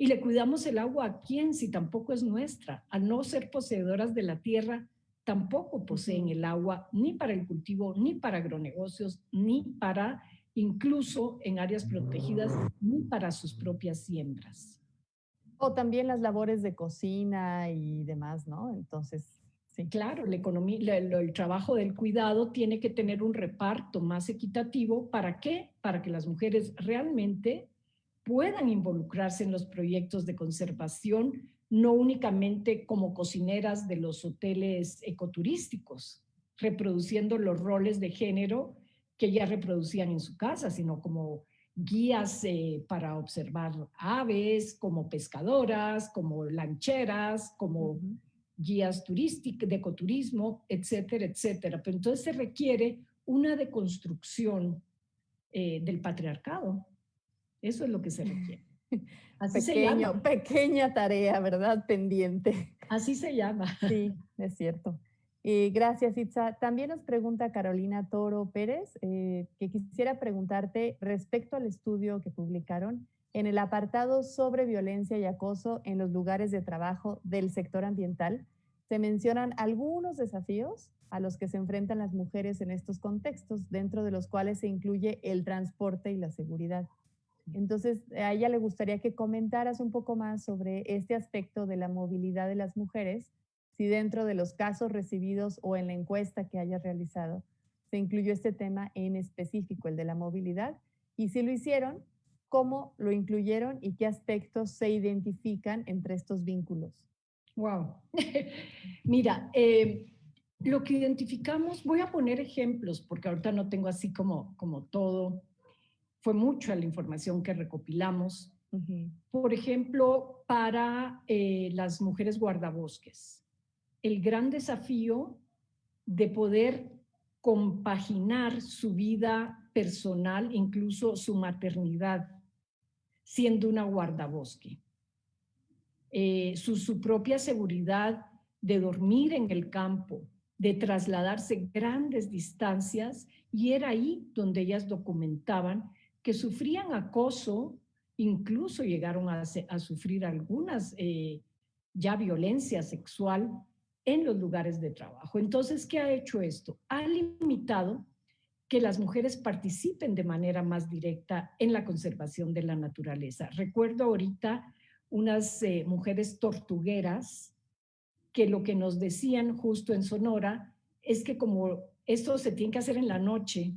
Y le cuidamos el agua a quién si tampoco es nuestra. Al no ser poseedoras de la tierra, tampoco poseen el agua ni para el cultivo, ni para agronegocios, ni para incluso en áreas protegidas, ni para sus propias siembras. O también las labores de cocina y demás, ¿no? Entonces, sí. Claro, la economía, el trabajo del cuidado tiene que tener un reparto más equitativo. ¿Para qué? Para que las mujeres realmente puedan involucrarse en los proyectos de conservación, no únicamente como cocineras de los hoteles ecoturísticos, reproduciendo los roles de género que ya reproducían en su casa, sino como guías para observar aves, como pescadoras, como lancheras, como guías turísticas, de ecoturismo, etcétera, etcétera. Pero entonces se requiere una deconstrucción del patriarcado. Eso es lo que se requiere. Así se llama. Pequeña tarea, ¿verdad? Pendiente. Así se llama. Sí, es cierto. Gracias, Itza. También nos pregunta Carolina Toro Pérez, que quisiera preguntarte respecto al estudio que publicaron en el apartado sobre violencia y acoso en los lugares de trabajo del sector ambiental. Se mencionan algunos desafíos a los que se enfrentan las mujeres en estos contextos, dentro de los cuales se incluye el transporte y la seguridad. Entonces, a ella le gustaría que comentaras un poco más sobre este aspecto de la movilidad de las mujeres, si dentro de los casos recibidos o en la encuesta que hayas realizado se incluyó este tema en específico, el de la movilidad, y si lo hicieron, cómo lo incluyeron y qué aspectos se identifican entre estos vínculos. Wow. Mira, lo que identificamos, voy a poner ejemplos porque ahorita no tengo así como todo. Fue mucha la información que recopilamos. Por ejemplo, para las mujeres guardabosques, el gran desafío de poder compaginar su vida personal, incluso su maternidad, siendo una guardabosque. Su propia seguridad de dormir en el campo, de trasladarse grandes distancias, y era ahí donde ellas documentaban que sufrían acoso, incluso llegaron a sufrir algunas ya violencia sexual en los lugares de trabajo. Entonces, ¿qué ha hecho esto? Ha limitado que las mujeres participen de manera más directa en la conservación de la naturaleza. Recuerdo ahorita unas mujeres tortugueras que lo que nos decían justo en Sonora es que como esto se tiene que hacer en la noche,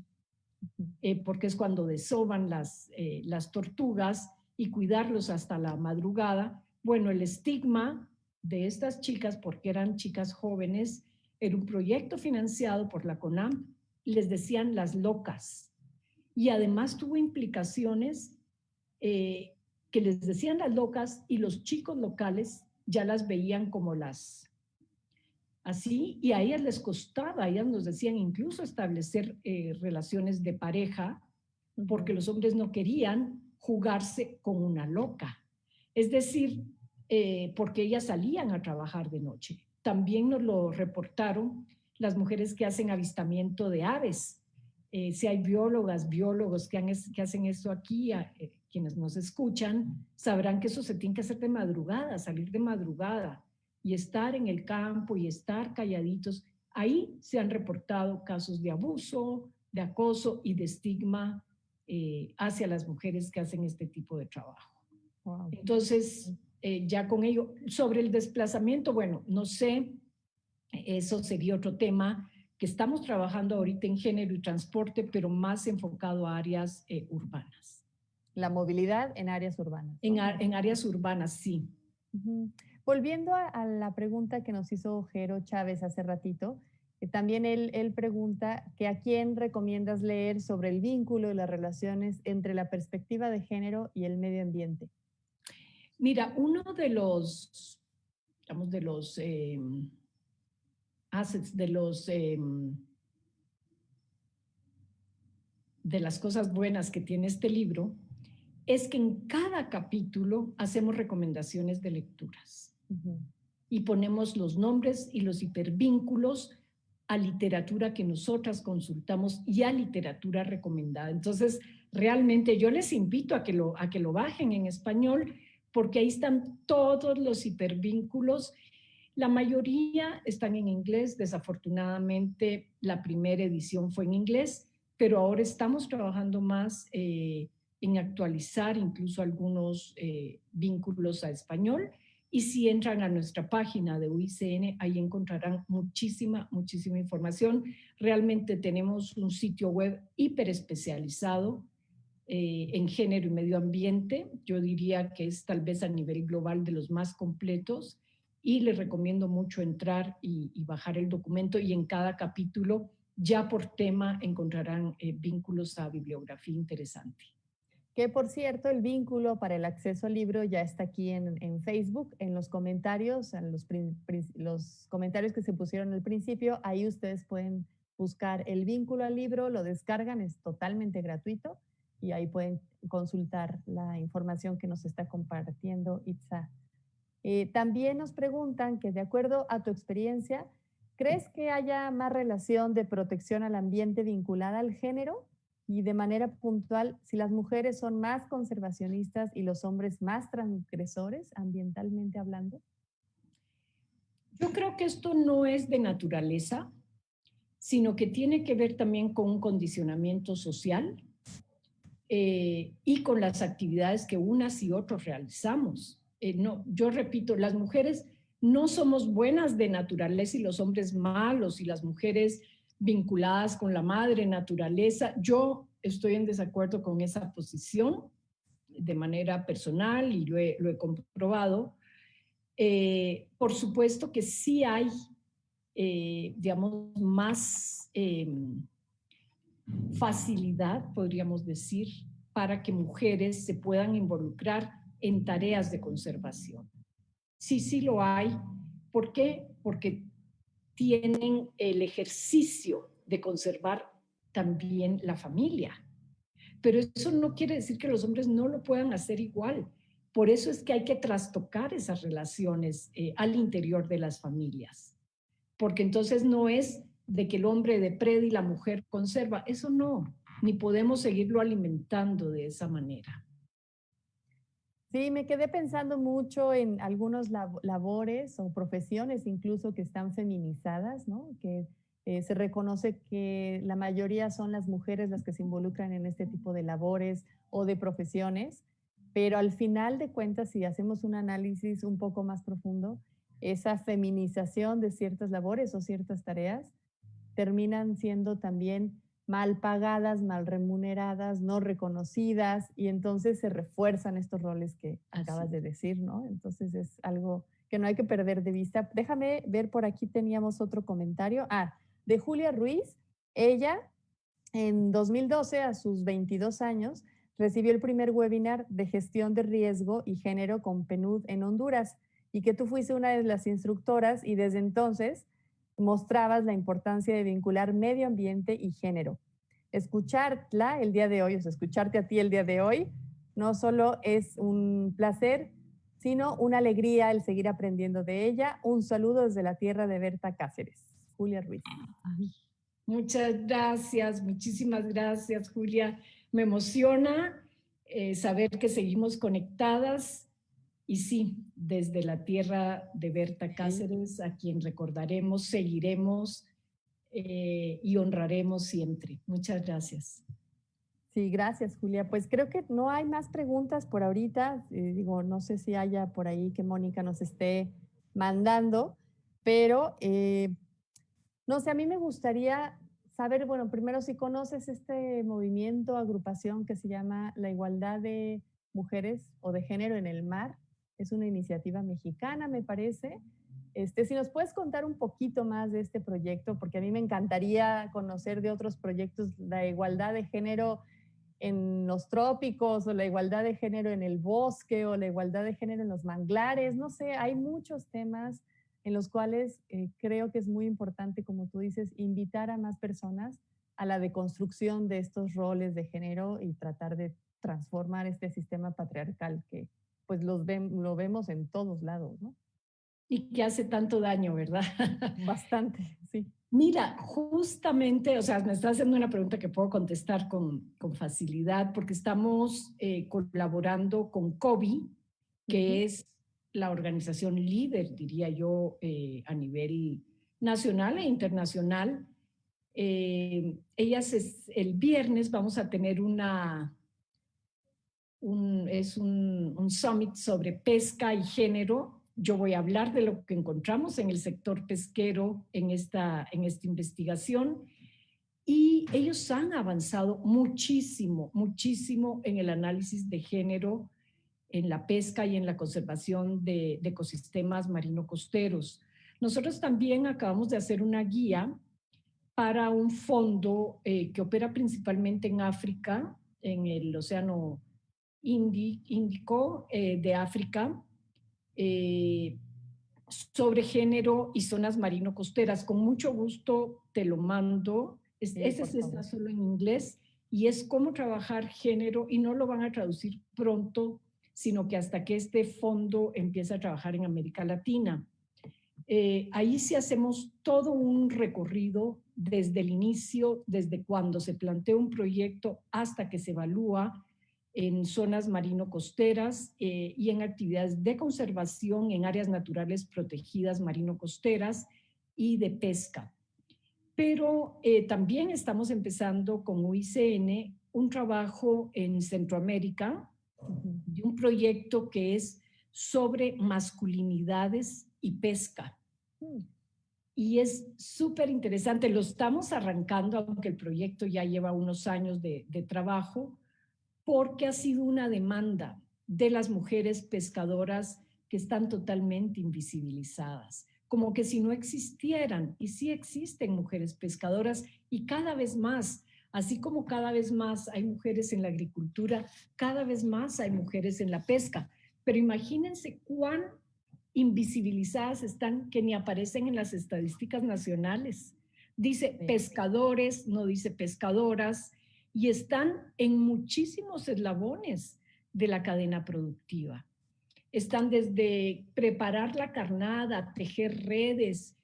porque es cuando desovan las tortugas y cuidarlos hasta la madrugada, bueno, el estigma de estas chicas, porque eran chicas jóvenes, era un proyecto financiado por la CONAMP, les decían las locas. Y además tuvo implicaciones que les decían las locas y los chicos locales ya las veían como así, y a ellas les costaba, ellas nos decían incluso establecer relaciones de pareja, porque los hombres no querían jugarse con una loca. Es decir, porque ellas salían a trabajar de noche. También nos lo reportaron las mujeres que hacen avistamiento de aves. si hay biólogas, biólogos que hacen esto aquí, quienes nos escuchan, sabrán que eso se tiene que hacer de madrugada, salir de madrugada y estar en el campo y estar calladitos. Ahí se han reportado casos de abuso, de acoso y de estigma hacia las mujeres que hacen este tipo de trabajo. Wow. Entonces, ya con ello, sobre el desplazamiento, bueno, no sé, eso sería otro tema que estamos trabajando ahorita en género y transporte, pero más enfocado a áreas urbanas. La movilidad en áreas urbanas, ¿no? En áreas urbanas, sí. Volviendo a la pregunta que nos hizo Jero Chávez hace ratito, también él pregunta que a quién recomiendas leer sobre el vínculo y las relaciones entre la perspectiva de género y el medio ambiente. Mira, uno de los, digamos, de los assets, de las cosas buenas que tiene este libro, es que en cada capítulo hacemos recomendaciones de lecturas. Y ponemos los nombres y los hipervínculos a literatura que nosotras consultamos y a literatura recomendada. Entonces, realmente yo les invito a que lo bajen en español, porque ahí están todos los hipervínculos. La mayoría están en inglés. Desafortunadamente, la primera edición fue en inglés, pero ahora estamos trabajando más en actualizar incluso algunos vínculos a español. Y si entran a nuestra página de UICN, ahí encontrarán muchísima información. Realmente tenemos un sitio web hiper especializado en género y medio ambiente. Yo diría que es tal vez a nivel global de los más completos, y les recomiendo mucho entrar y bajar el documento, y en cada capítulo ya por tema encontrarán vínculos a bibliografía interesante. Que por cierto, el vínculo para el acceso al libro ya está aquí en Facebook, en los comentarios, en los comentarios que se pusieron al principio. Ahí ustedes pueden buscar el vínculo al libro, lo descargan, es totalmente gratuito, y ahí pueden consultar la información que nos está compartiendo Itza. También nos preguntan que, de acuerdo a tu experiencia, ¿crees que haya más relación de protección al ambiente vinculada al género? Y de manera puntual, si las mujeres son más conservacionistas y los hombres más transgresores, ambientalmente hablando. Yo creo que esto no es de naturaleza, sino que tiene que ver también con un condicionamiento social y con las actividades que unas y otros realizamos. No, yo repito, las mujeres no somos buenas de naturaleza y los hombres malos, y las mujeres vinculadas con la madre naturaleza. Yo estoy en desacuerdo con esa posición de manera personal, y lo he comprobado. Por supuesto que sí hay, digamos, más facilidad, podríamos decir, para que mujeres se puedan involucrar en tareas de conservación. Sí lo hay. ¿Por qué? Porque tienen el ejercicio de conservar también la familia. Pero eso no quiere decir que los hombres no lo puedan hacer igual. Por eso es que hay que trastocar esas relaciones al interior de las familias. Porque entonces no es de que el hombre depreda y la mujer conserva. Eso no, ni podemos seguirlo alimentando de esa manera. Sí, me quedé pensando mucho en algunos labores o profesiones incluso que están feminizadas, ¿no? Que se reconoce que la mayoría son las mujeres las que se involucran en este tipo de labores o de profesiones, pero al final de cuentas, si hacemos un análisis un poco más profundo, esa feminización de ciertas labores o ciertas tareas terminan siendo también mal pagadas, mal remuneradas, no reconocidas, y entonces se refuerzan estos roles que acabas de decir, ¿no? Entonces es algo que no hay que perder de vista. Déjame ver, por aquí teníamos otro comentario. De Julia Ruiz. Ella, en 2012, a sus 22 años, recibió el primer webinar de gestión de riesgo y género con PNUD en Honduras, y que tú fuiste una de las instructoras, y desde entonces mostrabas la importancia de vincular medio ambiente y género. Escucharla el día de hoy, o sea, escucharte a ti el día de hoy, no solo es un placer, sino una alegría el seguir aprendiendo de ella. Un saludo desde la tierra de Berta Cáceres. Julia Ruiz. Muchas gracias, muchísimas gracias, Julia. Me emociona saber que seguimos conectadas y sí, desde la tierra de Berta Sí. Cáceres, a quien recordaremos, seguiremos y honraremos siempre. Muchas gracias. Sí, gracias, Julia. Pues creo que no hay más preguntas por ahorita. Digo, no sé si haya por ahí que Mónica nos esté mandando, pero no sé, a mí me gustaría saber, bueno, primero si conoces este movimiento, agrupación que se llama La Igualdad de Mujeres o de Género en el Mar. Es una iniciativa mexicana, me parece. Si nos puedes contar un poquito más de este proyecto, porque a mí me encantaría conocer de otros proyectos la igualdad de género en los trópicos o la igualdad de género en el bosque o la igualdad de género en los manglares, no sé, hay muchos temas en los cuales creo que es muy importante, como tú dices, invitar a más personas a la deconstrucción de estos roles de género y tratar de transformar este sistema patriarcal que pues lo vemos en todos lados, ¿no? Y que hace tanto daño, ¿verdad? Bastante, sí. Mira, justamente, o sea, me está haciendo una pregunta que puedo contestar con facilidad porque estamos colaborando con COBI, que es la organización líder, diría yo, a nivel nacional e internacional. El viernes vamos a tener un summit sobre pesca y género. Yo voy a hablar de lo que encontramos en el sector pesquero en esta investigación y ellos han avanzado muchísimo, muchísimo en el análisis de género en la pesca y en la conservación de ecosistemas marino-costeros. Nosotros también acabamos de hacer una guía para un fondo que opera principalmente en África, en el Océano Índico de África, sobre género y zonas marino-costeras. Con mucho gusto te lo mando. Sí, Ese por sí está favor. solo en inglés y es cómo trabajar género y no lo van a traducir pronto, sino que hasta que este fondo empiece a trabajar en América Latina. Ahí sí hacemos todo un recorrido desde el inicio, desde cuando se plantea un proyecto hasta que se evalúa en zonas marino-costeras y en actividades de conservación en áreas naturales protegidas marino-costeras y de pesca. Pero también estamos empezando con UICN un trabajo en Centroamérica de un proyecto que es sobre masculinidades y pesca. Y es súper interesante, lo estamos arrancando, aunque el proyecto ya lleva unos años de trabajo, porque ha sido una demanda de las mujeres pescadoras que están totalmente invisibilizadas, como que si no existieran, y sí existen mujeres pescadoras y cada vez más, así como cada vez más hay mujeres en la agricultura, cada vez más hay mujeres en la pesca, pero imagínense cuán invisibilizadas están que ni aparecen en las estadísticas nacionales. Dice pescadores, no dice pescadoras, y están en muchísimos eslabones de la cadena productiva. Están desde preparar la carnada, tejer redes,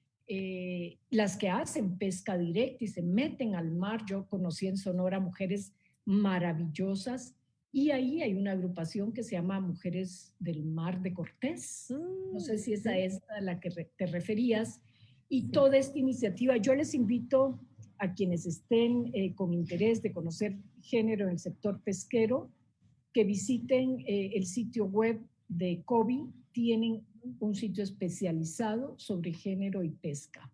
las que hacen pesca directa y se meten al mar. Yo conocí en Sonora mujeres maravillosas y ahí hay una agrupación que se llama Mujeres del Mar de Cortés. No sé si esa es a la que te referías. Y toda esta iniciativa, yo les invito a quienes estén con interés de conocer género en el sector pesquero, que visiten el sitio web de COBI. Tienen un sitio especializado sobre género y pesca.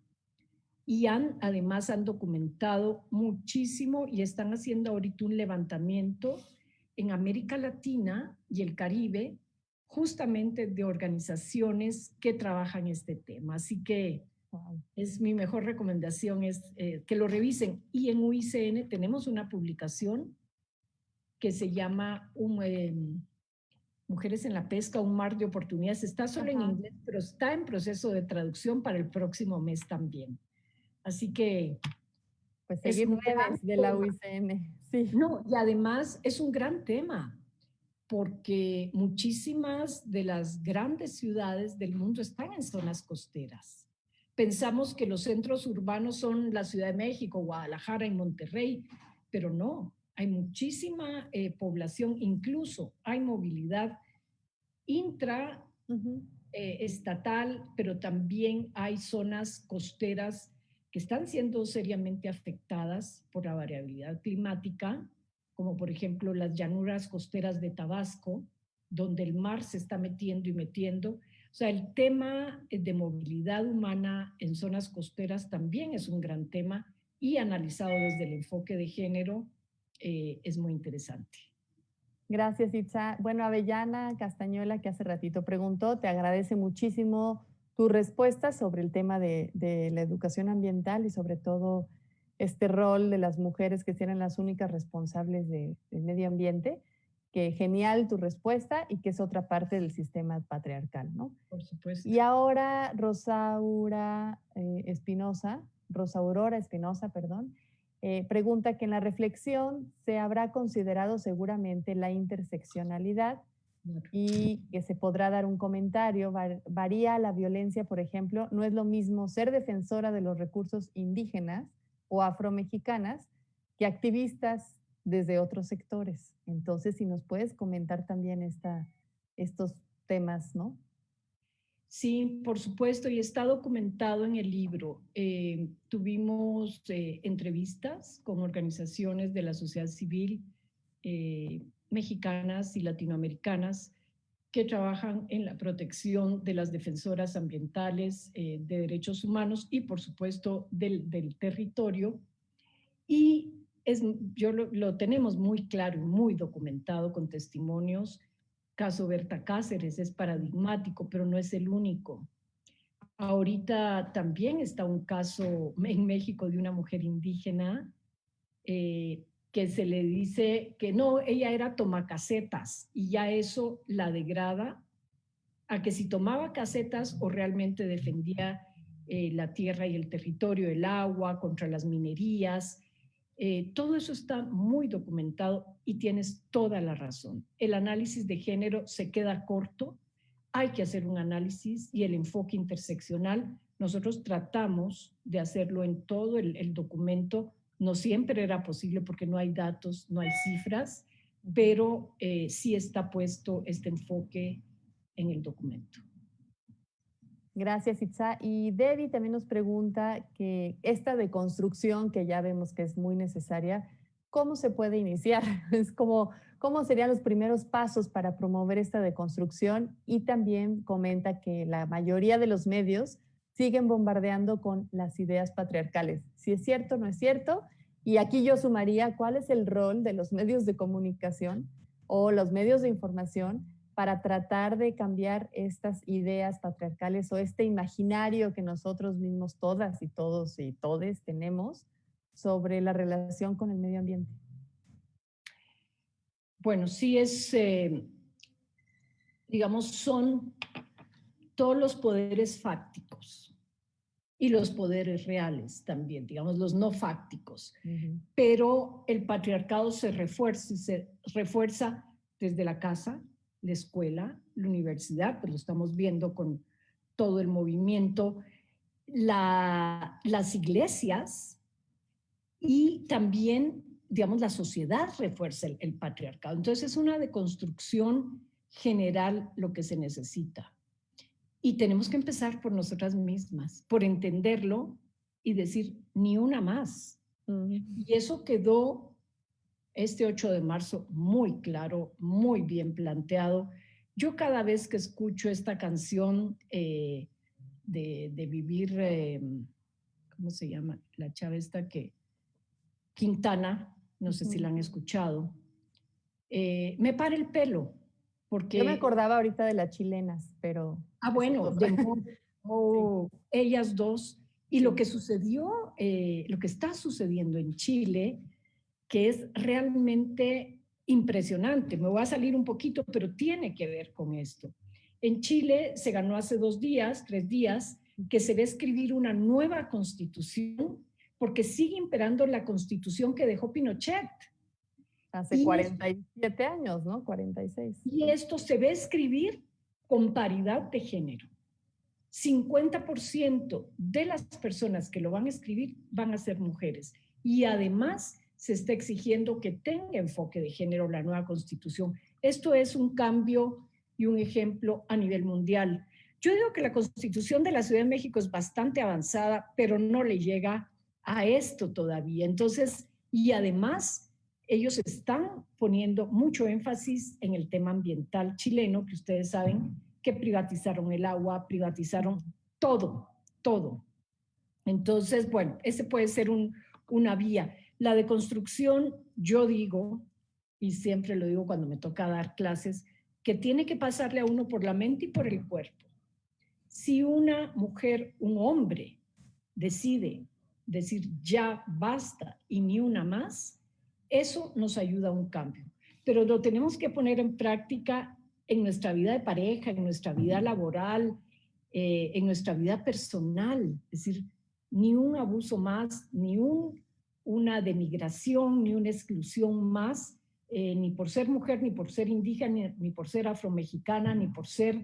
Y además han documentado muchísimo y están haciendo ahorita un levantamiento en América Latina y el Caribe, justamente de organizaciones que trabajan este tema. Así que es mi mejor recomendación, es que lo revisen. Y en UICN tenemos una publicación que se llama Mujeres en la Pesca, un mar de oportunidades. Está solo en inglés, pero está en proceso de traducción para el próximo mes también. Así que pues seguir redes de la UICN, sí. No, y además es un gran tema, porque muchísimas de las grandes ciudades del mundo están en zonas costeras. pensamos que los centros urbanos son la Ciudad de México, Guadalajara y Monterrey, pero no, hay muchísima población, incluso hay movilidad intraestatal, pero también hay zonas costeras que están siendo seriamente afectadas por la variabilidad climática, como por ejemplo las llanuras costeras de Tabasco, donde el mar se está metiendo y metiendo. O sea, el tema de movilidad humana en zonas costeras también es un gran tema y analizado desde el enfoque de género es muy interesante. Gracias, Itza. Bueno, Avellana Castañuela, que hace ratito preguntó, te agradece muchísimo tu respuesta sobre el tema de la educación ambiental y sobre todo este rol de las mujeres que serán las únicas responsables del medio ambiente. Que genial tu respuesta y que es otra parte del sistema patriarcal, ¿no? Por supuesto. Y ahora Rosa Aurora Espinosa, perdón, pregunta que en la reflexión se habrá considerado seguramente la interseccionalidad y que se podrá dar un comentario. Varía la violencia, por ejemplo, no es lo mismo ser defensora de los recursos indígenas o afromexicanas que activistas desde otros sectores. Entonces, si nos puedes comentar también estos temas, ¿no? Sí, por supuesto, y está documentado en el libro. Tuvimos entrevistas con organizaciones de la sociedad civil mexicanas y latinoamericanas que trabajan en la protección de las defensoras ambientales, de derechos humanos y, por supuesto, del territorio. Y lo tenemos muy claro y muy documentado con testimonios. Caso Berta Cáceres es paradigmático, pero no es el único. Ahorita también está un caso en México de una mujer indígena que se le dice que no, ella era tomacasetas y ya eso la degrada a que si tomaba casetas o realmente defendía la tierra y el territorio, el agua, contra las minerías. Todo eso está muy documentado y tienes toda la razón. El análisis de género se queda corto, hay que hacer un análisis y el enfoque interseccional, nosotros tratamos de hacerlo en todo el documento, no siempre era posible porque no hay datos, no hay cifras, pero sí está puesto este enfoque en el documento. Gracias, Itza. Y Debbie también nos pregunta que esta deconstrucción que ya vemos que es muy necesaria, ¿cómo se puede iniciar? Es como, ¿cómo serían los primeros pasos para promover esta deconstrucción? Y también comenta que la mayoría de los medios siguen bombardeando con las ideas patriarcales. Si es cierto, no es cierto. Y aquí yo sumaría, ¿cuál es el rol de los medios de comunicación o los medios de información para tratar de cambiar estas ideas patriarcales o este imaginario que nosotros mismos, todas y todos y todes tenemos sobre la relación con el medio ambiente? Bueno, sí es, digamos, son todos los poderes fácticos y los poderes reales también, digamos, los no fácticos. Pero el patriarcado se refuerza desde la casa, la escuela, la universidad, pues lo estamos viendo con todo el movimiento, las iglesias y también, digamos, la sociedad refuerza el patriarcado. Entonces es una deconstrucción general lo que se necesita. Y tenemos que empezar por nosotras mismas, por entenderlo y decir, ni una más. Y eso quedó este 8 de marzo muy claro, muy bien planteado. Yo cada vez que escucho esta canción de vivir, ¿cómo se llama? La chava esta que, Quintana, no sé si la han escuchado, me para el pelo. Porque, yo me acordaba ahorita de las chilenas, pero... bueno, ellas dos. Y lo que sucedió, lo que está sucediendo en Chile, que es realmente impresionante. Me voy a salir un poquito, pero tiene que ver con esto. En Chile se ganó hace 2 días, 3 días, que se va a escribir una nueva constitución porque sigue imperando la constitución que dejó Pinochet. Hace 47 años, ¿no? 46. Y esto se va a escribir con paridad de género. 50% de las personas que lo van a escribir van a ser mujeres. Y además se está exigiendo que tenga enfoque de género la nueva Constitución. Esto es un cambio y un ejemplo a nivel mundial. Yo digo que la Constitución de la Ciudad de México es bastante avanzada, pero no le llega a esto todavía. Entonces, y además, ellos están poniendo mucho énfasis en el tema ambiental chileno, que ustedes saben que privatizaron el agua, privatizaron todo, todo. Entonces, bueno, ese puede ser una vía. La deconstrucción, yo digo, y siempre lo digo cuando me toca dar clases, que tiene que pasarle a uno por la mente y por el cuerpo. Si una mujer, un hombre, decide decir ya basta y ni una más, eso nos ayuda a un cambio. Pero lo tenemos que poner en práctica en nuestra vida de pareja, en nuestra vida laboral, en nuestra vida personal. Es decir, ni un abuso más, ni una denigración, ni una exclusión más, ni por ser mujer, ni por ser indígena, ni por ser afromexicana, ni por ser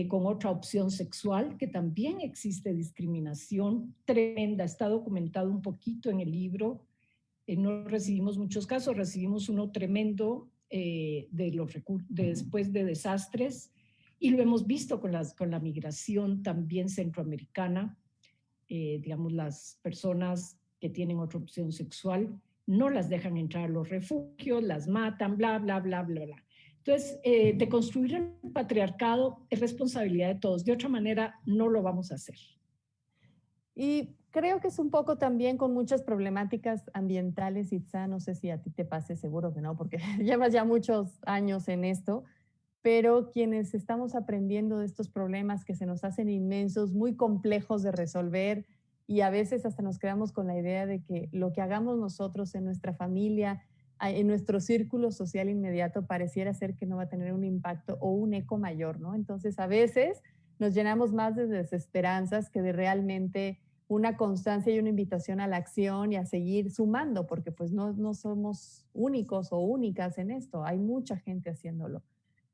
con otra opción sexual, que también existe discriminación tremenda. Está documentado un poquito en el libro. No recibimos muchos casos, recibimos uno tremendo después de desastres, y lo hemos visto con la migración también centroamericana. Digamos, las personas que tienen otra opción sexual no las dejan entrar a los refugios, las matan, bla, bla, bla, bla, bla. Entonces, deconstruir el patriarcado es responsabilidad de todos. De otra manera, no lo vamos a hacer. Y creo que es un poco también con muchas problemáticas ambientales, Itza, no sé si a ti te pase, seguro que no, porque llevas ya muchos años en esto, pero quienes estamos aprendiendo de estos problemas que se nos hacen inmensos, muy complejos de resolver, y a veces hasta nos quedamos con la idea de que lo que hagamos nosotros en nuestra familia, en nuestro círculo social inmediato, pareciera ser que no va a tener un impacto o un eco mayor, ¿no? Entonces, a veces nos llenamos más de desesperanzas que de realmente una constancia y una invitación a la acción y a seguir sumando, porque pues no somos únicos o únicas en esto, hay mucha gente haciéndolo.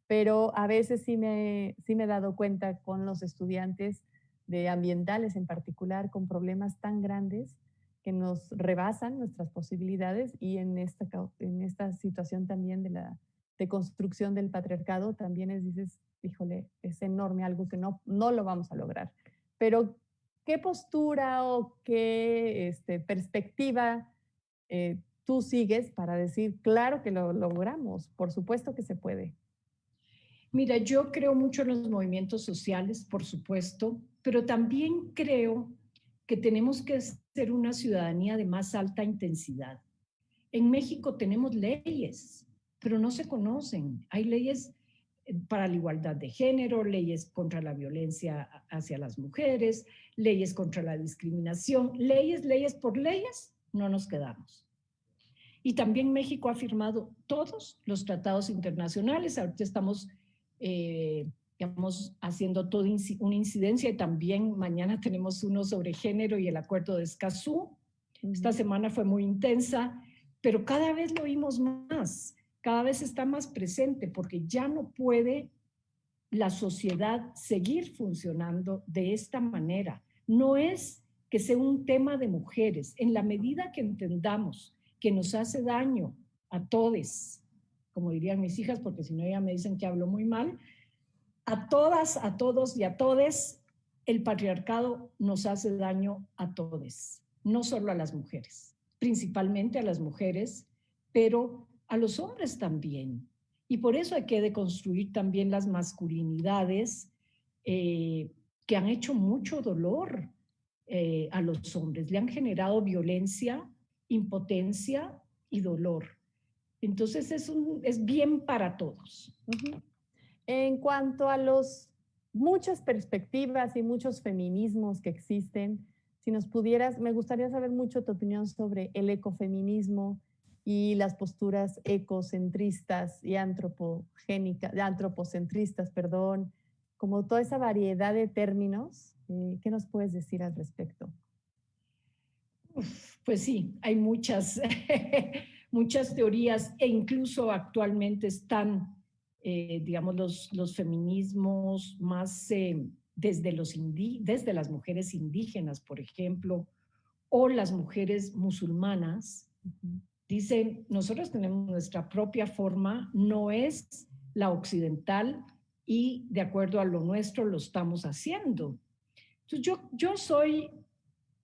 Pero a veces sí me he dado cuenta con los estudiantes de ambientales en particular, con problemas tan grandes que nos rebasan nuestras posibilidades, y en esta situación también de la deconstrucción del patriarcado también dices, híjole, es enorme, algo que no lo vamos a lograr. Pero, ¿qué postura o qué perspectiva tú sigues para decir, claro que lo logramos, por supuesto que se puede? Mira, yo creo mucho en los movimientos sociales, por supuesto, pero también creo que tenemos que ser una ciudadanía de más alta intensidad. En México tenemos leyes, pero no se conocen. Hay leyes para la igualdad de género, leyes contra la violencia hacia las mujeres, leyes contra la discriminación, leyes por leyes, no nos quedamos. Y también México ha firmado todos los tratados internacionales. Ahorita estamos, digamos, haciendo toda una incidencia, y también mañana tenemos uno sobre género y el acuerdo de Escazú. Esta semana fue muy intensa, pero cada vez lo oímos más, cada vez está más presente, porque ya no puede la sociedad seguir funcionando de esta manera. No es que sea un tema de mujeres. En la medida que entendamos que nos hace daño a todes, como dirían mis hijas, porque si no ya me dicen que hablo muy mal, a todas, a todos y a todes, el patriarcado nos hace daño a todes, no solo a las mujeres, principalmente a las mujeres, pero a los hombres también. Y por eso hay que deconstruir también las masculinidades que han hecho mucho dolor a los hombres, le han generado violencia, impotencia y dolor. Entonces es bien para todos. En cuanto a muchas perspectivas y muchos feminismos que existen, si nos pudieras, me gustaría saber mucho tu opinión sobre el ecofeminismo y las posturas ecocentristas y antropocentristas, perdón, como toda esa variedad de términos. ¿Qué nos puedes decir al respecto? Pues sí, hay muchas, muchas teorías, e incluso actualmente están, digamos, los feminismos más desde las mujeres indígenas, por ejemplo, o las mujeres musulmanas, dicen, nosotros tenemos nuestra propia forma, no es la occidental y de acuerdo a lo nuestro lo estamos haciendo. Entonces yo soy,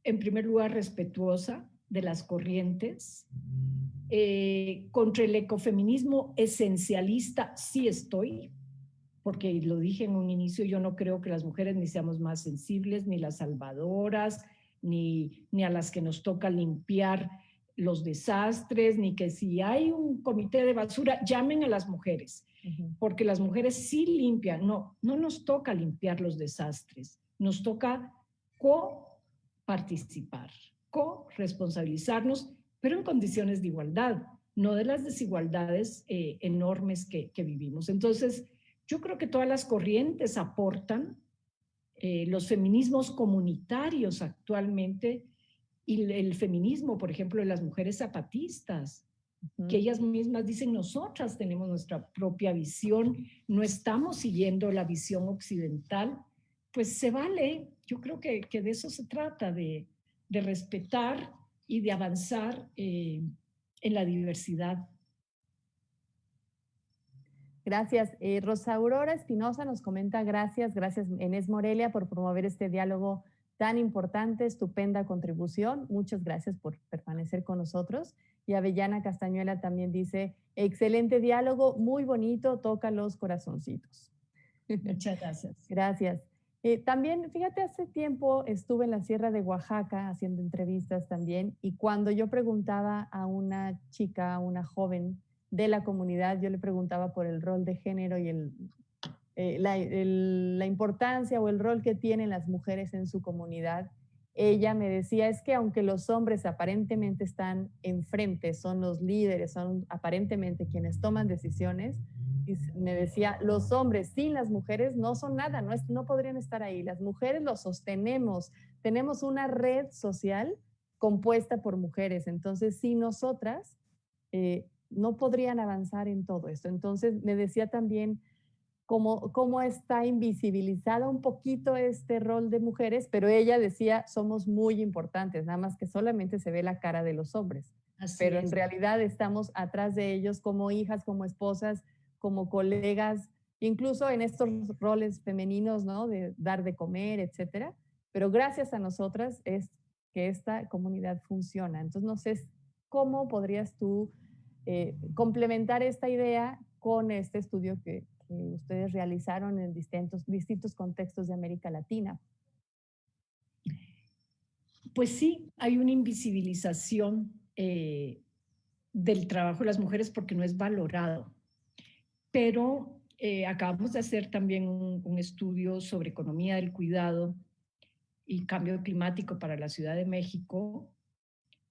en primer lugar, respetuosa de las corrientes. Contra el ecofeminismo esencialista sí estoy, porque lo dije en un inicio, yo no creo que las mujeres ni seamos más sensibles, ni las salvadoras, ni a las que nos toca limpiar los desastres, ni que si hay un comité de basura, llamen a las mujeres, porque las mujeres sí limpian, no nos toca limpiar los desastres, nos toca co-participar, co-responsabilizarnos, pero en condiciones de igualdad, no de las desigualdades enormes que vivimos. Entonces, yo creo que todas las corrientes aportan, los feminismos comunitarios actualmente, y el feminismo, por ejemplo, de las mujeres zapatistas, que ellas mismas dicen, nosotras tenemos nuestra propia visión, no estamos siguiendo la visión occidental, pues se vale. Yo creo que de eso se trata, de respetar y de avanzar en la diversidad. Gracias. Rosa Aurora Espinosa nos comenta, gracias Enes Morelia por promover este diálogo tan importante, estupenda contribución. Muchas gracias por permanecer con nosotros. Y Avellana Castañuela también dice, excelente diálogo, muy bonito, toca los corazoncitos. Muchas gracias. Gracias. También, fíjate, hace tiempo estuve en la Sierra de Oaxaca haciendo entrevistas también, y cuando yo preguntaba a una chica, a una joven de la comunidad, yo le preguntaba por el rol de género y la importancia o el rol que tienen las mujeres en su comunidad. Ella me decía, es que aunque los hombres aparentemente están enfrente, son los líderes, son aparentemente quienes toman decisiones, y me decía, los hombres sin las mujeres no son nada, no podrían estar ahí. Las mujeres los sostenemos, tenemos una red social compuesta por mujeres, entonces sin nosotras no podrían avanzar en todo esto. Entonces me decía también cómo está invisibilizado un poquito este rol de mujeres, pero ella decía, somos muy importantes, nada más que solamente se ve la cara de los hombres. Pero en realidad estamos atrás de ellos como hijas, como esposas, como colegas, incluso en estos roles femeninos, ¿no? De dar de comer, etcétera. Pero gracias a nosotras es que esta comunidad funciona. Entonces, no sé cómo podrías tú complementar esta idea con este estudio que ustedes realizaron en distintos contextos de América Latina. Pues sí, hay una invisibilización del trabajo de las mujeres porque no es valorado. Pero acabamos de hacer también un estudio sobre economía del cuidado y cambio climático para la Ciudad de México,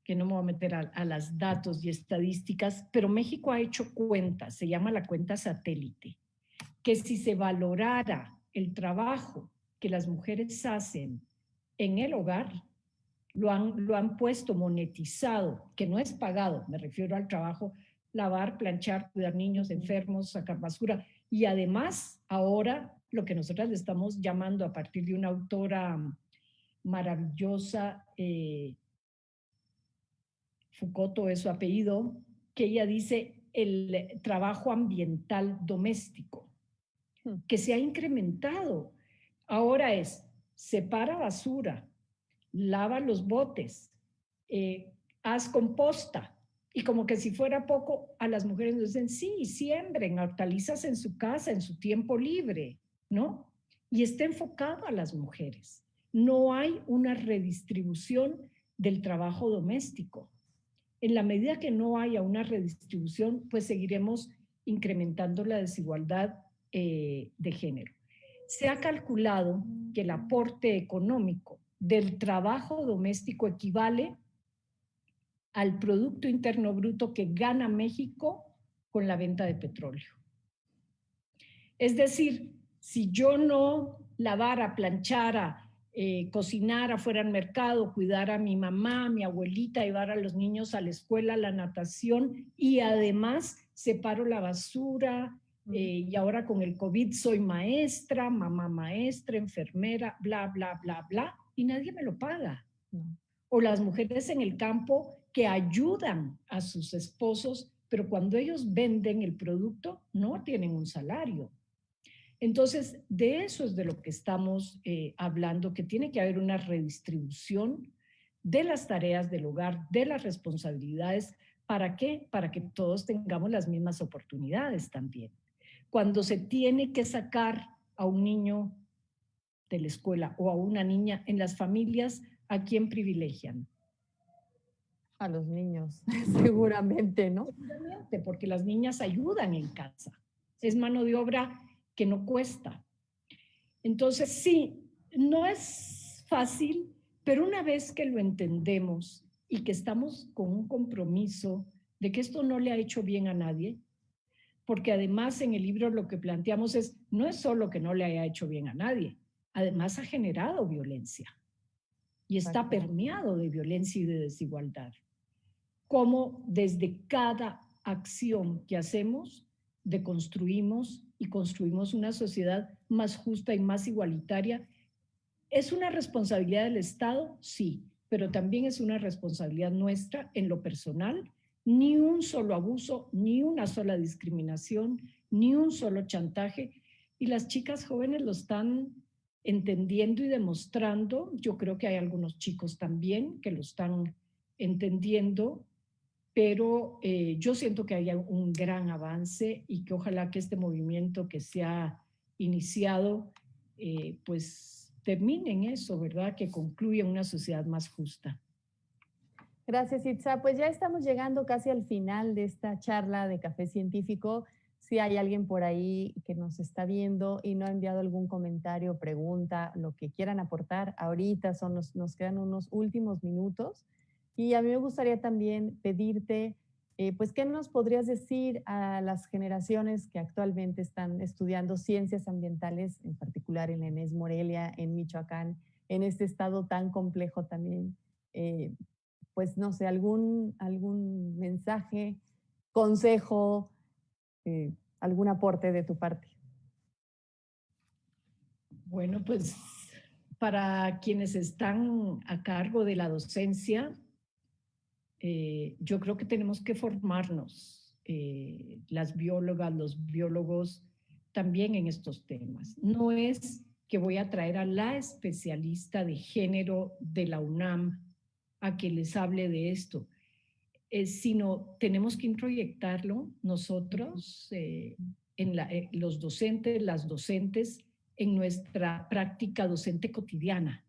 que no me voy a meter a las datos y estadísticas, pero México ha hecho cuentas, se llama la cuenta satélite, que si se valorara el trabajo que las mujeres hacen en el hogar, lo han puesto monetizado, que no es pagado, me refiero al trabajo, lavar, planchar, cuidar niños enfermos, sacar basura, y además ahora lo que nosotras le estamos llamando a partir de una autora maravillosa, Foucault es su apellido, que ella dice el trabajo ambiental doméstico, que se ha incrementado. Ahora es, separa basura, lava los botes, haz composta. Y como que si fuera poco, a las mujeres nos dicen, sí, siembren hortalizas en su casa, en su tiempo libre, ¿no? Y está enfocado a las mujeres. No hay una redistribución del trabajo doméstico. En la medida que no haya una redistribución, pues seguiremos incrementando la desigualdad de género. Se ha calculado que el aporte económico del trabajo doméstico equivale al Producto Interno Bruto que gana México con la venta de petróleo. Es decir, si yo no lavara, planchara, cocinara, fuera al mercado, cuidara a mi mamá, a mi abuelita, llevar a los niños a la escuela, a la natación, y además separo la basura, y ahora con el COVID soy maestra, mamá maestra, enfermera, bla, bla, bla, bla, y nadie me lo paga. O las mujeres en el campo que ayudan a sus esposos, pero cuando ellos venden el producto no tienen un salario. Entonces, de eso es de lo que estamos hablando, que tiene que haber una redistribución de las tareas del hogar, de las responsabilidades. ¿Para qué? Para que todos tengamos las mismas oportunidades también. Cuando se tiene que sacar a un niño de la escuela o a una niña en las familias, ¿a quién privilegian? A los niños, seguramente, ¿no? Seguramente, porque las niñas ayudan en casa. Es mano de obra que no cuesta. Entonces, sí, no es fácil, pero una vez que lo entendemos y que estamos con un compromiso de que esto no le ha hecho bien a nadie, porque además en el libro lo que planteamos es, no es solo que no le haya hecho bien a nadie, además ha generado violencia y está permeado de violencia y de desigualdad. Cómo desde cada acción que hacemos, deconstruimos y construimos una sociedad más justa y más igualitaria. ¿Es una responsabilidad del Estado? Sí, pero también es una responsabilidad nuestra en lo personal. Ni un solo abuso, ni una sola discriminación, ni un solo chantaje. Y las chicas jóvenes lo están entendiendo y demostrando. Yo creo que hay algunos chicos también que lo están entendiendo, pero yo siento que hay un gran avance y que ojalá que este movimiento que se ha iniciado, pues termine en eso, ¿verdad? Que concluya una sociedad más justa. Gracias, Itza. Pues ya estamos llegando casi al final de esta charla de Café Científico. Si hay alguien por ahí que nos está viendo y no ha enviado algún comentario, pregunta, lo que quieran aportar, ahorita nos quedan unos últimos minutos. Y a mí me gustaría también pedirte, pues, ¿qué nos podrías decir a las generaciones que actualmente están estudiando ciencias ambientales, en particular en la ENES Morelia, en Michoacán, en este estado tan complejo también? Pues no sé, algún mensaje, consejo, algún aporte de tu parte. Bueno, pues para quienes están a cargo de la docencia, yo creo que tenemos que formarnos, las biólogas, los biólogos, también en estos temas. No es que voy a traer a la especialista de género de la UNAM a que les hable de esto, sino tenemos que introyectarlo nosotros, los docentes, las docentes, en nuestra práctica docente cotidiana.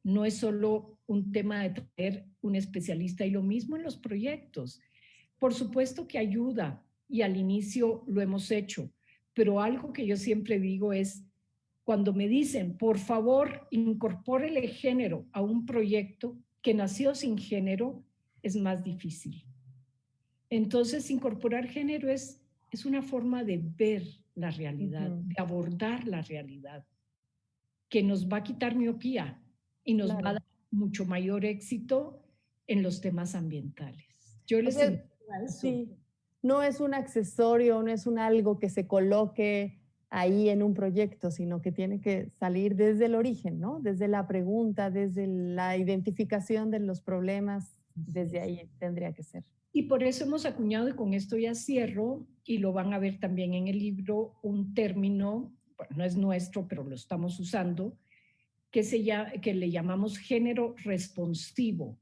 No es solo un tema de traer un especialista, y lo mismo en los proyectos. Por supuesto que ayuda, y al inicio lo hemos hecho, pero algo que yo siempre digo es, cuando me dicen, por favor, incorpórele género a un proyecto que nació sin género, es más difícil. Entonces, incorporar género es una forma de ver la realidad, de abordar la realidad, que nos va a quitar miopía y nos va a dar mucho mayor éxito en los temas ambientales. Yo les invito a eso. Sí, no es un accesorio, no es un algo que se coloque ahí en un proyecto, sino que tiene que salir desde el origen, ¿no? Desde la pregunta, desde la identificación de los problemas, desde ahí tendría que ser. Y por eso hemos acuñado, y con esto ya cierro, y lo van a ver también en el libro, un término, bueno, no es nuestro, pero lo estamos usando, que le llamamos género responsivo.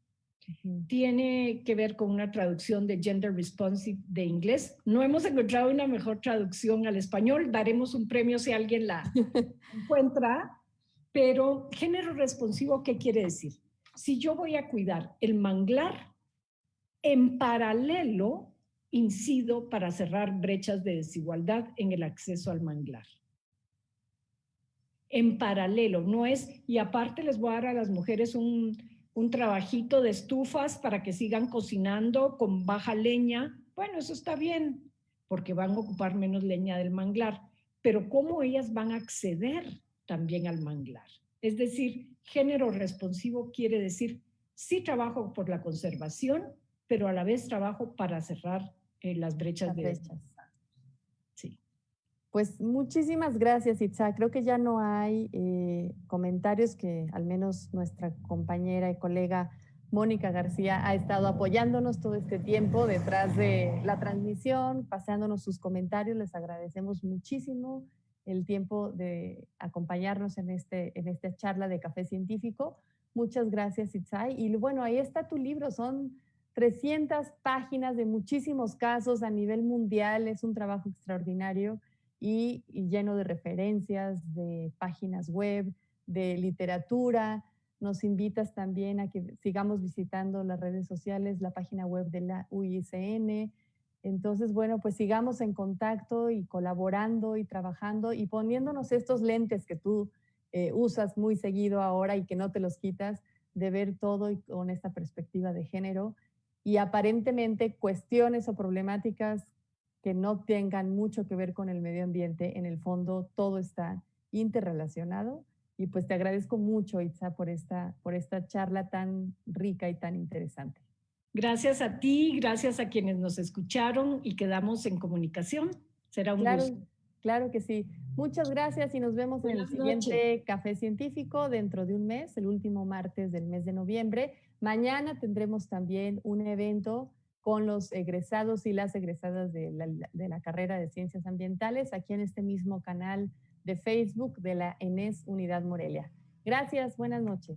Tiene que ver con una traducción de gender responsive de inglés. No hemos encontrado una mejor traducción al español. Daremos un premio si alguien la encuentra. Pero género responsivo, ¿qué quiere decir? Si yo voy a cuidar el manglar, en paralelo incido para cerrar brechas de desigualdad en el acceso al manglar. En paralelo, no es, y aparte les voy a dar a las mujeres un trabajito de estufas para que sigan cocinando con baja leña. Bueno, eso está bien, porque van a ocupar menos leña del manglar, pero ¿cómo ellas van a acceder también al manglar? Es decir, género responsivo quiere decir, sí trabajo por la conservación, pero a la vez trabajo para cerrar las brechas de desigualdad. Sí. Pues muchísimas gracias, Itza. Creo que ya no hay comentarios que al menos nuestra compañera y colega Mónica García ha estado apoyándonos todo este tiempo detrás de la transmisión, pasándonos sus comentarios. Les agradecemos muchísimo el tiempo de acompañarnos en esta charla de Café Científico. Muchas gracias, Itzay. Y bueno, ahí está tu libro. Son 300 páginas de muchísimos casos a nivel mundial. Es un trabajo extraordinario y lleno de referencias, de páginas web, de literatura. Nos invitas también a que sigamos visitando las redes sociales, la página web de la UICN. Entonces, bueno, pues sigamos en contacto y colaborando y trabajando y poniéndonos estos lentes que tú usas muy seguido ahora y que no te los quitas, de ver todo y con esta perspectiva de género y aparentemente cuestiones o problemáticas que no tengan mucho que ver con el medio ambiente. En el fondo, todo está interrelacionado. Y pues te agradezco mucho, Itza, por esta charla tan rica y tan interesante. Gracias a ti, gracias a quienes nos escucharon y quedamos en comunicación. Será un gusto. Claro que sí. Muchas gracias y nos vemos en el siguiente Café Científico dentro de un mes, el último martes del mes de noviembre. Mañana tendremos también un evento con los egresados y las egresadas de la carrera de Ciencias Ambientales aquí en este mismo canal de Facebook de la ENES Unidad Morelia. Gracias, buenas noches.